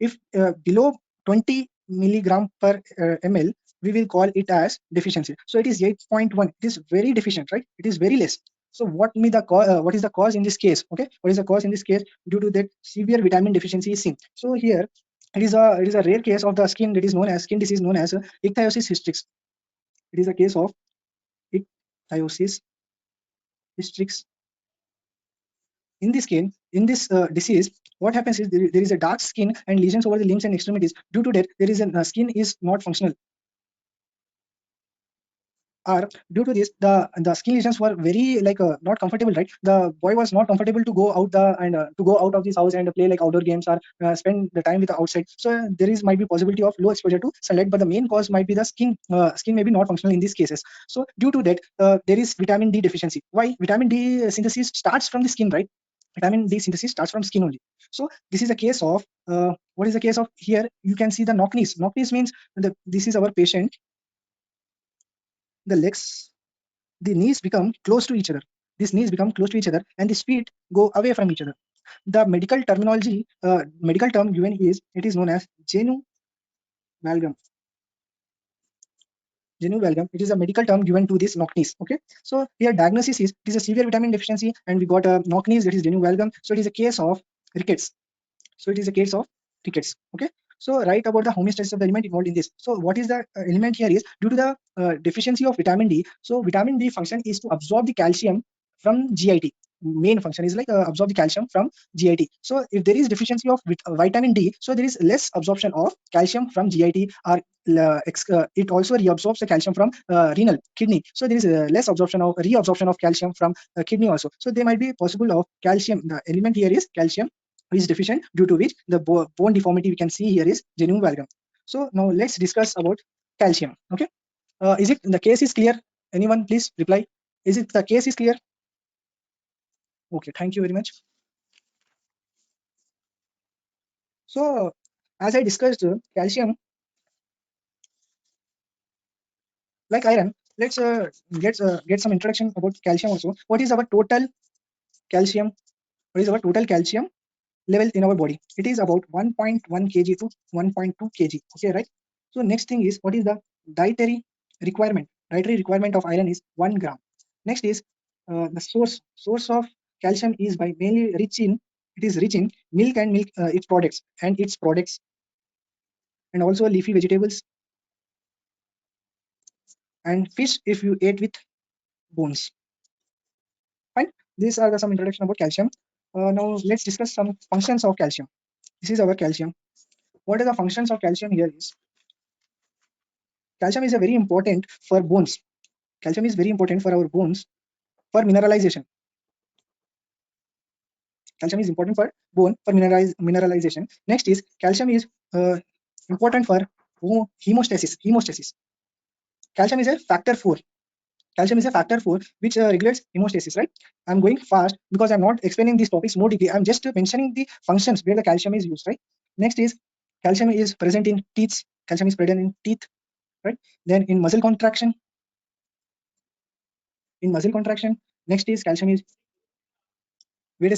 If below 20 milligram per ml, we will call it as deficiency. So it is 8.1. It is very deficient, right? It is very less. So what is the cause in this case? Okay, what is the cause in this case? Due to that severe vitamin deficiency is seen. So here it is a rare case of the skin that is known as skin disease known as ichthyosis hystrix. It is a case of ichthyosis hystrix. In this skin, in this disease, what happens is there is a dark skin and lesions over the limbs and extremities. Due to that, there is a skin is not functional. Or due to this, the skin lesions were very like not comfortable, right? The boy was not comfortable to go out to go out of his house and play like outdoor games or spend the time with the outside. So there is might be possibility of low exposure to sunlight, but the main cause might be the skin may be not functional in these cases. So due to that, there is vitamin D deficiency. Why? Vitamin D synthesis starts from the skin, right? Vitamin D synthesis starts from skin only. So this is a case of what is the case of here? You can see the knock knees. Knock knees means this is our patient. The legs, the knees become close to each other. These knees become close to each other, and the feet go away from each other. The medical terminology, medical term given is it is known as genu valgum. Genu valgum. It is a medical term given to this knock knees. Okay. So here diagnosis is it is a severe vitamin deficiency, and we got a knock knees that is genu valgum. So it is a case of rickets. So it is a case of rickets. Okay. So write about the homeostasis of the element involved in this. So what is the element here is due to the deficiency of vitamin D. So vitamin D function is to absorb the calcium from GIT. Main function is like absorb the calcium from GIT. So if there is deficiency of vitamin D, so there is less absorption of calcium from GIT, or it also reabsorbs the calcium from renal kidney. So there is less reabsorption of calcium from kidney also. So there might be possible of calcium. The element here is calcium is deficient, due to which the bone deformity we can see here is genu valgum. So now let's discuss about calcium. Okay, is it the case is clear? Anyone please reply. Is it the case is clear? Okay, thank you very much. So as I discussed, calcium like iron. Let's get some introduction about calcium also. What is our total calcium? What is our total calcium level in our body? It is about 1.1 kg to 1.2 kg. Okay, right? So next thing is what is the dietary requirement? Dietary requirement of iron is 1 gram. Next is the source of calcium is by mainly rich in milk and its products and also leafy vegetables and fish if you ate with bones. Fine. These are some introduction about calcium. Now let's discuss some functions of calcium. This is our calcium. What are the functions of calcium here is calcium is a very important for bones. Calcium is very important for our bones for mineralization. Calcium is important for bone for mineralization. Next is calcium is important for hemostasis. Calcium is a factor 4. Calcium is a factor 4 which regulates hemostasis, right? I'm going fast because I'm not explaining these topics more deeply. I'm just mentioning the functions where the calcium is used, right? Next is calcium is present in teeth. Calcium is present in teeth, right? Then in muscle contraction. Next is calcium is wait a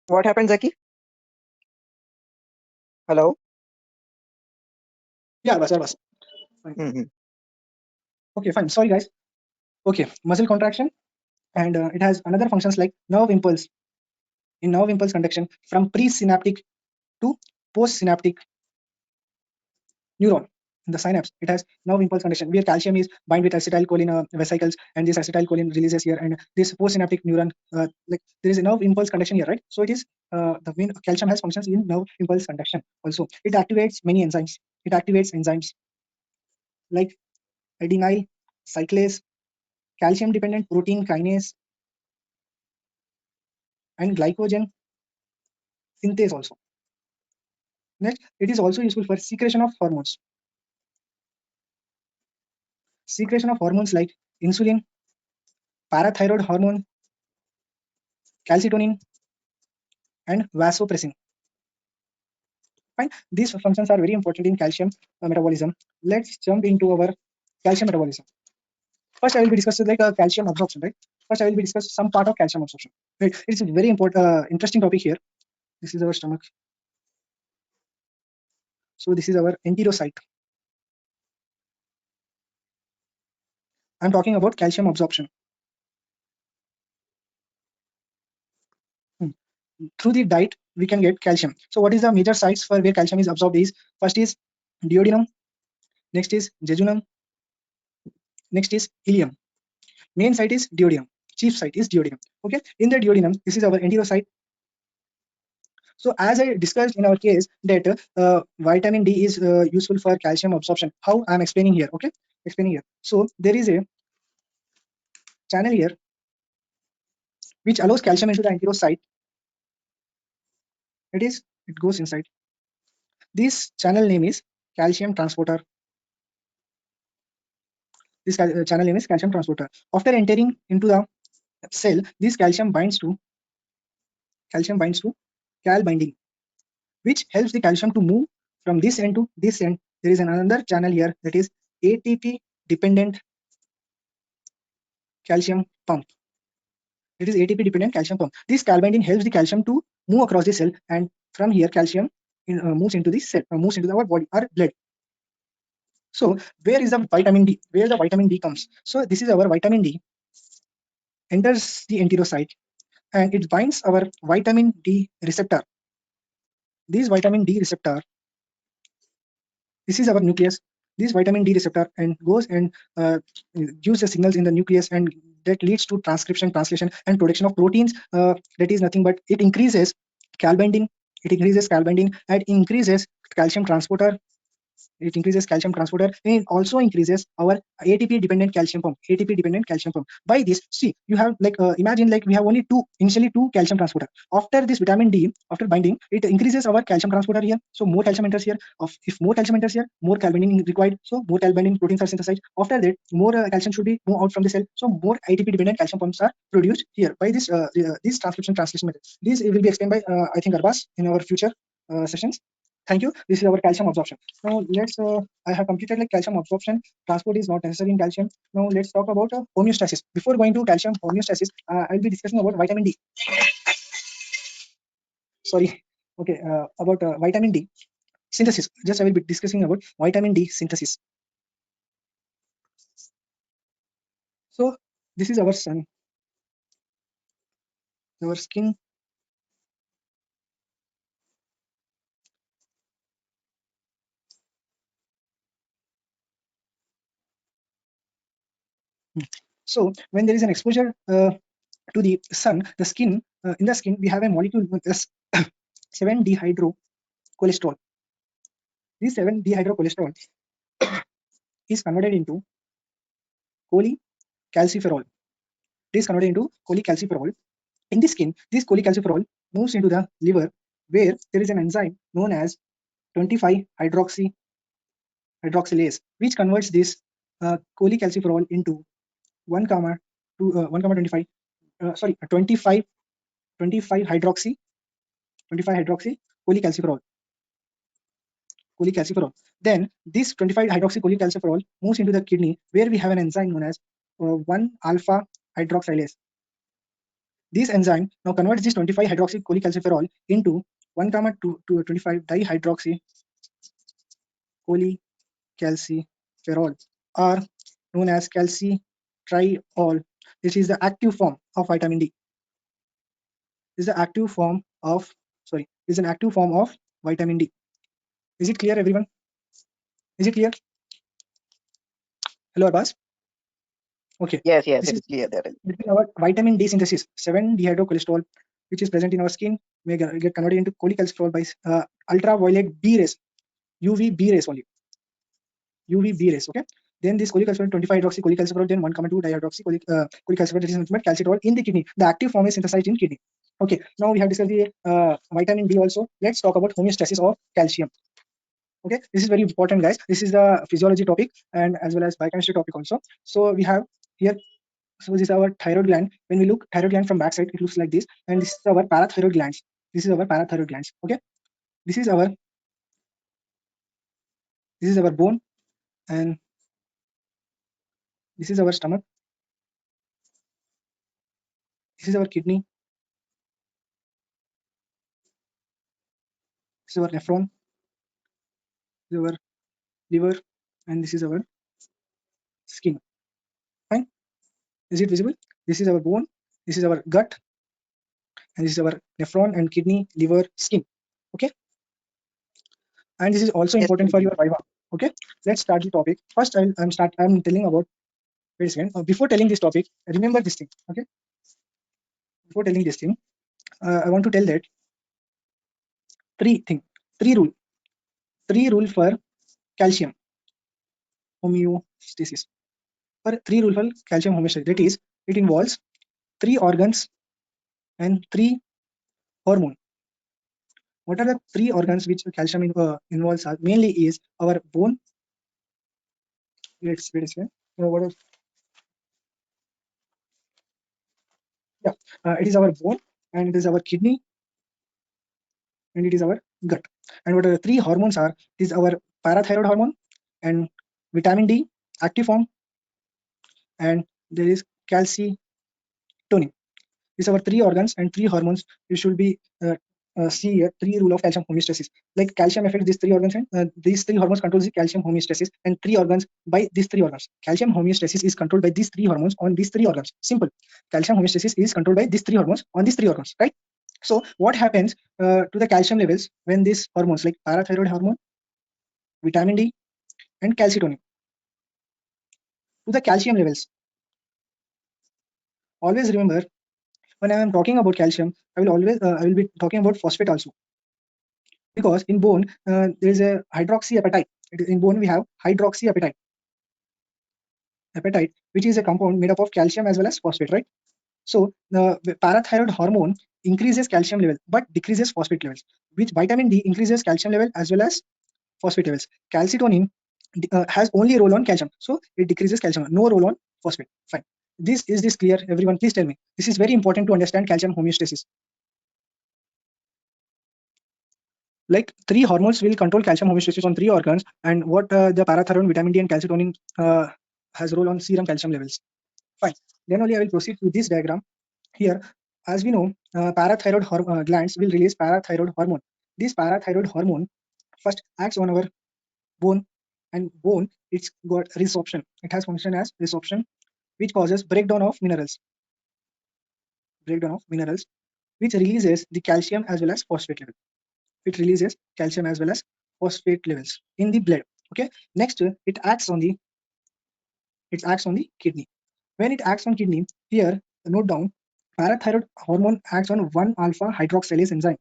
What happened, Zaki? Hello. yeah, was. Mhm. Okay, fine. Sorry, guys. Okay, muscle contraction, and it has another functions like nerve impulse. In nerve impulse conduction from presynaptic to postsynaptic neuron in the synapse, it has nerve impulse conduction where calcium is bind with acetylcholine vesicles, and this acetylcholine releases here, and this postsynaptic neuron like there is a nerve impulse conduction here, right? So it is the main calcium has functions in nerve impulse conduction. Also, it activates many enzymes. It activates enzymes like adenyl cyclase, calcium dependent protein kinase, and glycogen synthase also. Next, it is also useful for secretion of hormones. Secretion of hormones like insulin, parathyroid hormone, calcitonin, and vasopressin. Fine. These functions are very important in calcium metabolism. Let's jump into our calcium metabolism. First, I will be discussing like calcium absorption, right? First, I will be discussing some part of calcium absorption. Right? It's a very important, interesting topic here. This is our stomach. So this is our enterocyte. I'm talking about calcium absorption. Through the diet, we can get calcium. So what is the major sites for where calcium is absorbed is, first is duodenum, next is jejunum, next is ileum. Main site is duodenum. Chief site is duodenum. Okay, in the duodenum, this is our enterocyte. So as I discussed in our case that vitamin D is useful for calcium absorption. How I'm explaining here, okay? Explaining here. So there is a channel here which allows calcium into the enterocyte. It goes inside. This channel name is calcium transporter. This channel name is calcium transporter. After entering into the cell, this calcium binds to cal binding, which helps the calcium to move from this end to this end. There is another channel here, that is ATP dependent calcium pump. It is ATP dependent calcium pump. This cal binding helps the calcium to move across the cell, and from here calcium moves into the cell, moves into our body, our blood. So where is the vitamin D? Where the vitamin D comes? So this is our vitamin D enters the enterocyte and it binds our vitamin D receptor. This vitamin D receptor, this is our nucleus. This vitamin D receptor and goes and gives the signals in the nucleus, and that leads to transcription, translation, and production of proteins. That is nothing but it increases cal binding. It increases cal binding and increases calcium transporter. It increases calcium transporter, and it also increases our ATP dependent calcium pump. ATP dependent calcium pump. By this, see, you have like imagine like we have only initially two calcium transporter. After this vitamin D, after binding, it increases our calcium transporter here. So more calcium enters here. If more calcium enters here, more cal binding is required. So more cal binding proteins are synthesized. After that, more calcium should be moved out from the cell. So more ATP dependent calcium pumps are produced here by this transcription translation method. This will be explained by I think Arbas in our future sessions. Thank you. This is our calcium absorption. Now let's. I have completed like calcium absorption. Transport is not necessary in calcium. Now let's talk about homeostasis. Before going to calcium homeostasis, I'll be discussing about vitamin D. Sorry. Okay. About vitamin D synthesis. Just I will be discussing about vitamin D synthesis. So this is our sun. Our skin. So when there is an exposure to the sun, the skin in the skin we have a molecule with this 7-dehydrocholesterol. This 7-dehydrocholesterol is converted into cholecalciferol. It is converted into cholecalciferol. In the skin, this cholecalciferol moves into the liver, where there is an enzyme known as 25-hydroxylase, which converts this cholecalciferol into 1 comma to 1 comma 25 sorry 25 hydroxy 25 hydroxy cholecalciferol. Then this 25 hydroxy cholecalciferol moves into the kidney, where we have an enzyme known as 1 alpha hydroxylase. This enzyme now converts this 25 hydroxy cholecalciferol into 1 comma 2 to 25 dihydroxy cholecalciferol, or known as calcitriol. This is the active form of vitamin D. This is the active form of This is an active form of vitamin D. Is it clear, everyone? Is it clear? Hello, Abbas. Okay. Yes, yes, This it is is clear there. between our vitamin D synthesis. 7-dehydrocholesterol, which is present in our skin, may get converted into cholecalciferol by ultraviolet B rays, UVB rays only. UVB rays. Okay. Then this cholecalciferol 25 hydroxy cholecalciferol, then 1 comma 2 dihydroxy cholecalciferol, that is nothing but calcitriol in the kidney. The active form is synthesized in kidney. Okay. Now we have discussed the vitamin D also. Let's talk about homeostasis of calcium. Okay, this is very important, guys. This is the physiology topic and as well as biochemistry topic also. So we have here. So this is our thyroid gland. When we look thyroid gland from backside, it looks like this, and this is our parathyroid glands. This is our parathyroid glands. Okay, this is our bone, and This is our stomach. This is our kidney. This is our nephron. This is our liver, and this is our skin. Fine. Is it visible? This is our bone. This is our gut, and this is our nephron and kidney, liver, skin. Okay. And this is also Yes, important very for good. your Viva. Okay. Let's start the topic. First, I'm telling about. Wait a second. Before telling this topic, remember this thing. Okay. Before telling this thing, I want to tell that three rule, three rule for calcium homeostasis. For three rule for calcium homeostasis. That is, it involves three organs and three hormone. What are the three organs which calcium involves? Are mainly is our bone. Let's wait a second. What else? Yeah, it is our bone, and it is our kidney, and it is our gut. And what are the three hormones are? It is our parathyroid hormone and vitamin D, active form, and there is calcitonin. These are our three organs and three hormones. You should be see here three rule of calcium homeostasis. Like calcium affects these three organs, and these three hormones controls the calcium homeostasis and three organs by these three organs. Calcium homeostasis is controlled by these three hormones on these three organs. Simple. Calcium homeostasis is controlled by these three hormones on these three organs, right? So what happens to the calcium levels when these hormones like parathyroid hormone, vitamin D, and calcitonin to the calcium levels? Always remember, when I am talking about calcium, I will be talking about phosphate also, because in bone there is a hydroxyapatite. In bone we have hydroxyapatite, which is a compound made up of calcium as well as phosphate, right? So the parathyroid hormone increases calcium level but decreases phosphate levels, which vitamin D increases calcium level as well as phosphate levels. Calcitonin has only a role on calcium, so it decreases calcium, no role on phosphate. Fine. Is this clear, everyone? Please tell me. This is very important to understand calcium homeostasis. Like three hormones will control calcium homeostasis on three organs, and what the parathyroid, vitamin D, and calcitonin has role on serum calcium levels. Fine. Then only I will proceed to this diagram. Here, as we know, parathyroid glands will release parathyroid hormone. This parathyroid hormone first acts on our bone, and bone it's got resorption. It has function as resorption, which causes breakdown of minerals, which releases the calcium as well as phosphate level. It releases calcium as well as phosphate levels in the blood. Okay. Next, it acts on the kidney. When it acts on kidney, here note down, parathyroid hormone acts on 1-alpha hydroxylase enzyme.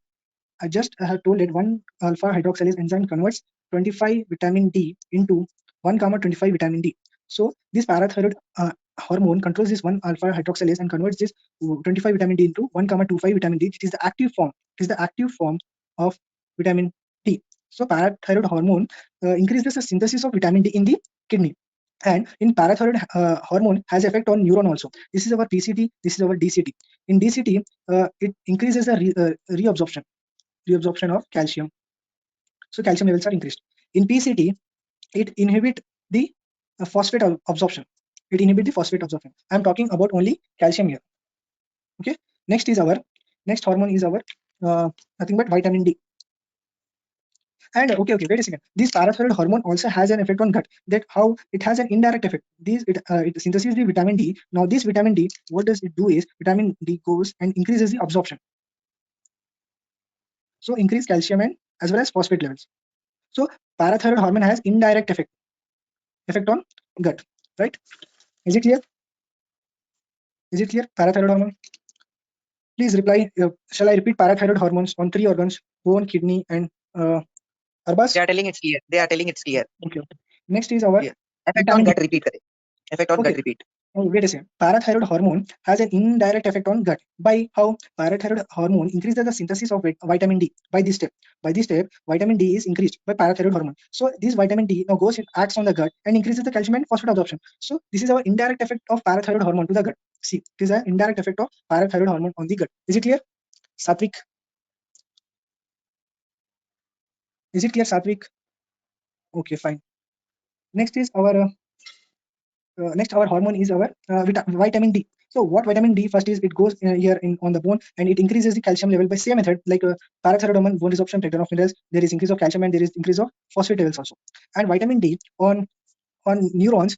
I just have told that 1-alpha hydroxylase enzyme converts 25 vitamin D into 1-25 vitamin D. So this parathyroid hormone controls this 1-alpha hydroxylase and converts this 25 vitamin D into 1-25 vitamin D. It is the active form. It is the active form of vitamin D. So parathyroid hormone increases the synthesis of vitamin D in the kidney. And in parathyroid hormone has effect on neuron also. This is our PCT. This is our DCT. In DCT, it increases the reabsorption of calcium. So calcium levels are increased. In PCT, it inhibit the phosphate absorption. It inhibit the phosphate absorption. I am talking about only calcium here. Okay. Next hormone is our nothing but vitamin D. And okay, wait a second. This parathyroid hormone also has an effect on gut. That how it has an indirect effect. It synthesizes the vitamin D. Now this vitamin D, what does it do is vitamin D goes and increases the absorption. So increase calcium and as well as phosphate levels. So parathyroid hormone has indirect effect on gut, right? Is it clear? Is it clear? Parathyroid hormone. Please reply. Shall I repeat parathyroid hormones on three organs: bone, kidney, and Arbas? They are telling it's clear. They are telling it's clear. Okay. Next is our Yeah. Effect on vitamin D. gut. Repeat. Kare. Effect on Okay. gut. Repeat. Oh, wait a second. Parathyroid hormone has an indirect effect on gut. By how? Parathyroid hormone increases the synthesis of vitamin D. By this step. By this step, vitamin D is increased by parathyroid hormone. So this vitamin D now goes and acts on the gut and increases the calcium and phosphate absorption. So this is our indirect effect of parathyroid hormone to the gut. See, it is an indirect effect of parathyroid hormone on the gut. Is it clear? Satvik? Is it clear, Satvik? Okay, fine. Next is our next our hormone is our vitamin D. So what vitamin D first is, it goes here on the bone and it increases the calcium level by same method like parathyroid hormone, bone resorption, breakdown of minerals. There is increase of calcium and there is increase of phosphate levels also. And vitamin D on neurons,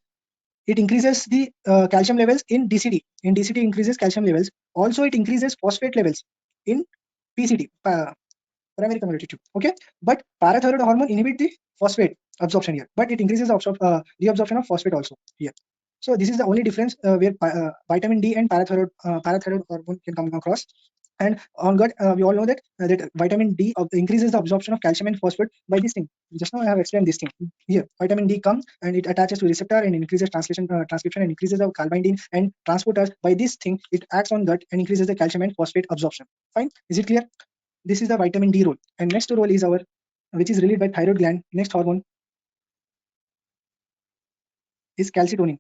it increases the calcium levels in DCT. In DCT increases calcium levels. Also it increases phosphate levels in PCT, primary convoluted tube. Okay, but parathyroid hormone inhibit the phosphate absorption here, but it increases the reabsorption of phosphate also here. So this is the only difference where vitamin D and parathyroid hormone can come across. And on gut, we all know that that vitamin D increases the absorption of calcium and phosphate by this thing. Just now I have explained this thing. Here, vitamin D comes and it attaches to receptor and increases transcription and increases the calbindin and transporters. By this thing, it acts on gut and increases the calcium and phosphate absorption. Fine, is it clear? This is the vitamin D role. And next role is our, which is released by thyroid gland. Next hormone is calcitonin.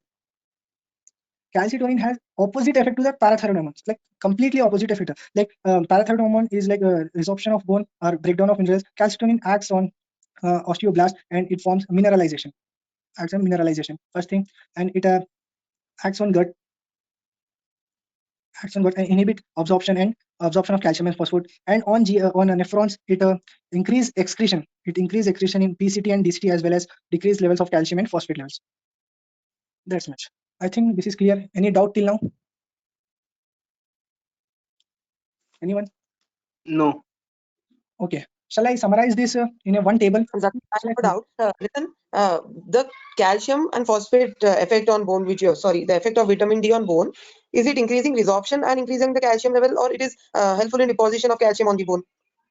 Calcitonin has opposite effect to the parathyroid hormones, like completely opposite effect. Like parathyroid hormone is like a resorption of bone or breakdown of minerals. Calcitonin acts on osteoblast and it forms mineralization. Acts on mineralization first thing, and it acts on gut. Acts on gut and inhibit absorption of calcium and phosphate. And on nephrons, it increase excretion. It increase excretion in PCT and DCT as well as decrease levels of calcium and phosphate levels. That's much. I think this is clear. Any doubt till now? Anyone? No. Okay. Shall I summarize this in a one table? Zakir, I have a doubt. Listen, the calcium and phosphate effect on bone, the effect of vitamin D on bone, is it increasing resorption and increasing the calcium level, or it is helpful in deposition of calcium on the bone?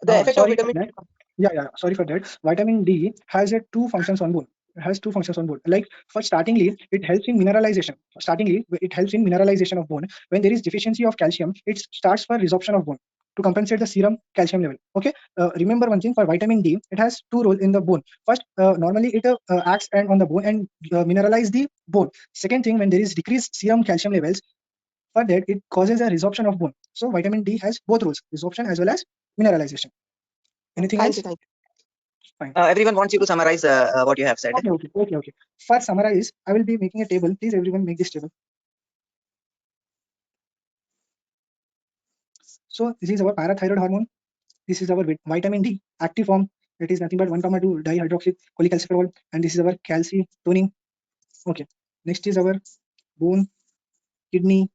The effect of Sorry for vitamin. that. Yeah. Sorry for that. Vitamin D has two functions on bone. It has two functions on bone. Like for startingly, it helps in mineralization. Startingly, it helps in mineralization of bone. When there is deficiency of calcium, it starts for resorption of bone to compensate the serum calcium level. Okay. Remember one thing, for vitamin D, it has two roles in the bone. First, normally it acts on the bone and mineralize the bone. Second thing, when there is decreased serum calcium levels, for that it causes a resorption of bone. So vitamin D has both roles, resorption as well as mineralization. Anything Thank else? you. Fine. Everyone wants you to summarize what you have said. Okay. For summarize, I will be making a table. Please, everyone, make this table. So this is our parathyroid hormone. This is our vitamin D active form. That is nothing but 1,2 dihydroxy cholecalciferol, and this is our calcitonin. Okay. Next is our bone, kidney,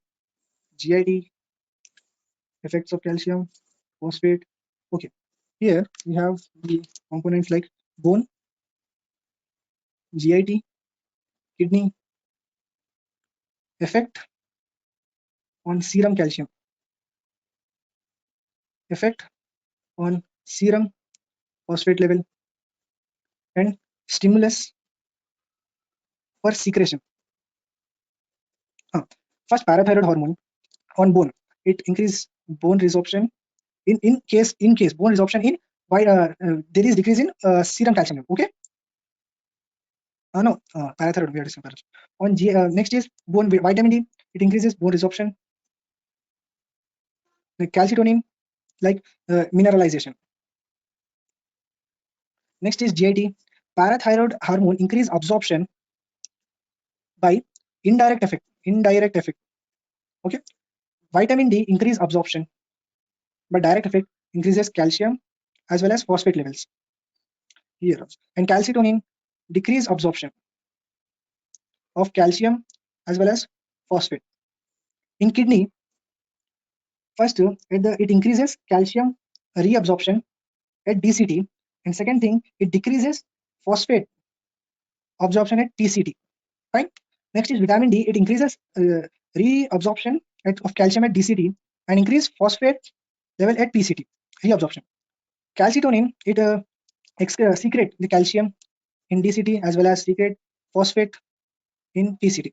GIT, effects of calcium, phosphate. Okay. Here we have the components like bone, GIT, kidney, effect on serum calcium, effect on serum phosphate level, and stimulus for secretion. First, parathyroid hormone on bone, it increases bone resorption. In case bone resorption in there is decrease in serum calcium. Okay. No, parathyroid we are discussing. On next is bone vitamin D. It increases bone resorption. Like calcitonin, like mineralization. Next is GIT. Parathyroid hormone increase absorption by indirect effect. Okay. Vitamin D increase absorption by direct effect, increases calcium as well as phosphate levels here. And calcitonin decrease absorption of calcium as well as phosphate. In kidney, first it increases calcium reabsorption at DCT, and second thing, it decreases phosphate absorption at TCT. Fine. Next is vitamin D. It increases reabsorption of calcium at DCT and increase phosphate level at PCT. Reabsorption. Calcitonin, it secrete the calcium in DCT as well as secrete phosphate in PCT.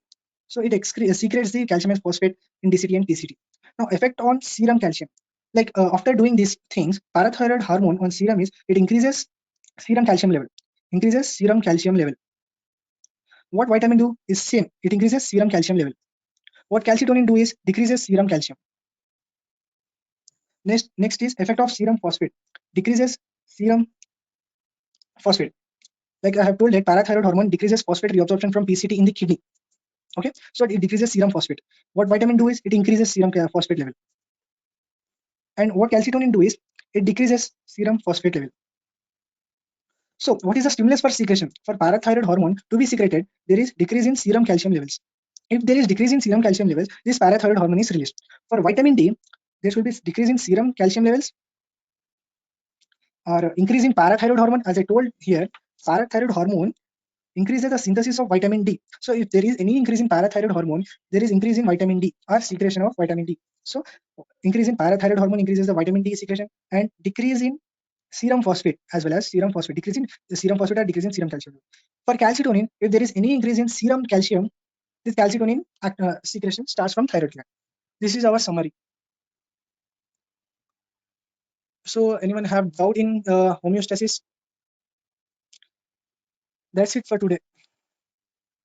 So it secretes the calcium and phosphate in DCT and PCT. Now, effect on serum calcium. Like after doing these things, parathyroid hormone on serum is, it increases serum calcium level. What vitamin do is same. It increases serum calcium level. What calcitonin do is decreases serum calcium. Next is effect of serum phosphate. Decreases serum phosphate. Like I have told that parathyroid hormone decreases phosphate reabsorption from PCT in the kidney. Okay, so it decreases serum phosphate. What vitamin do is it increases serum phosphate level, and what calcitonin do is it decreases serum phosphate level. So what is the stimulus for secretion? For parathyroid hormone to be secreted, there is decrease in serum calcium levels. If there is decrease in serum calcium levels, this parathyroid hormone is released. For vitamin D, there should be decrease in serum calcium levels or increase in parathyroid hormone. As I told here, parathyroid hormone increases the synthesis of vitamin D. So if there is any increase in parathyroid hormone, there is increase in vitamin D or secretion of vitamin D. So increase in parathyroid hormone increases the vitamin D secretion, and decrease in serum phosphate as well as serum phosphate, decrease in the serum phosphate or decrease in serum calcium. For calcitonin, if there is any increase in serum calcium, this calcitonin secretion starts from thyroid gland. This is our summary. So anyone have doubt in homeostasis? That's it for today.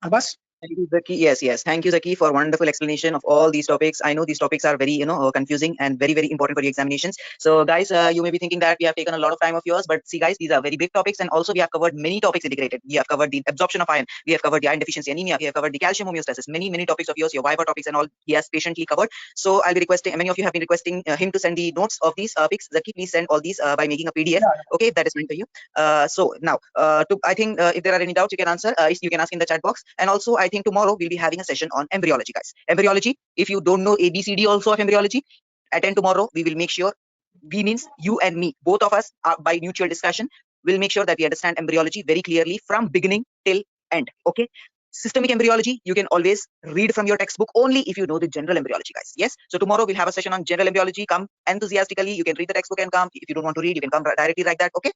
Abbas? Thank you, Zaki. Yes. Thank you, Zaki, for wonderful explanation of all these topics. I know these topics are very, confusing and very, very important for your examinations. So, guys, you may be thinking that we have taken a lot of time of yours, but see, guys, these are very big topics, and also we have covered many topics integrated. We have covered the absorption of iron, we have covered the iron deficiency anemia, we have covered the calcium homeostasis, many topics of yours, your Viva topics and all. He has patiently covered. So, I'll be requesting. Many of you have been requesting him to send the notes of these topics. Zaki, please send all these by making a PDF. Yeah. Okay, if that is fine for you. So now, I think if there are any doubts, you can answer. You can ask in the chat box. And also, I think tomorrow we'll be having a session on embryology, guys. Embryology. If you don't know ABCD also of embryology, attend tomorrow. We will make sure. We means you and me, both of us, by mutual discussion, will make sure that we understand embryology very clearly from beginning till end. Okay. Systemic embryology, you can always read from your textbook only if you know the general embryology, guys. Yes. So tomorrow we'll have a session on general embryology. Come enthusiastically. You can read the textbook and come. If you don't want to read, you can come directly like that. Okay.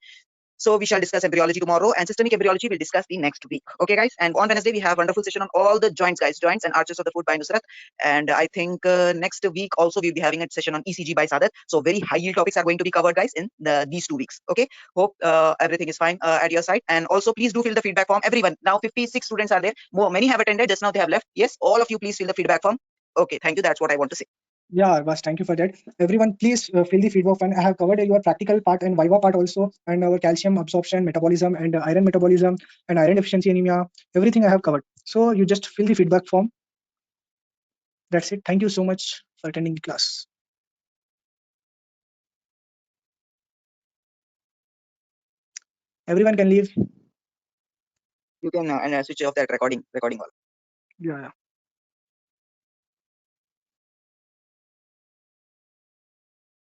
So we shall discuss embryology tomorrow, and systemic embryology we'll discuss the next week. Okay, guys. And on Wednesday we have a wonderful session on all the joints, guys, joints and arches of the foot by Nusrat. And I think next week also we'll be having a session on ECG by Sadat. So very high yield topics are going to be covered, guys, in these 2 weeks. Okay. Hope everything is fine at your side. And also please do fill the feedback form. Everyone, now 56 students are there. Many have attended. Just now they have left. Yes, all of you, please fill the feedback form. Okay, thank you. That's what I want to say. Yeah, Abbas, thank you for that. Everyone, please fill the feedback form. I have covered your practical part and Viva part also, and our calcium absorption, metabolism, and iron metabolism, and iron deficiency anemia. Everything I have covered. So you just fill the feedback form. That's it. Thank you so much for attending the class. Everyone can leave. You can switch off that recording all. Yeah.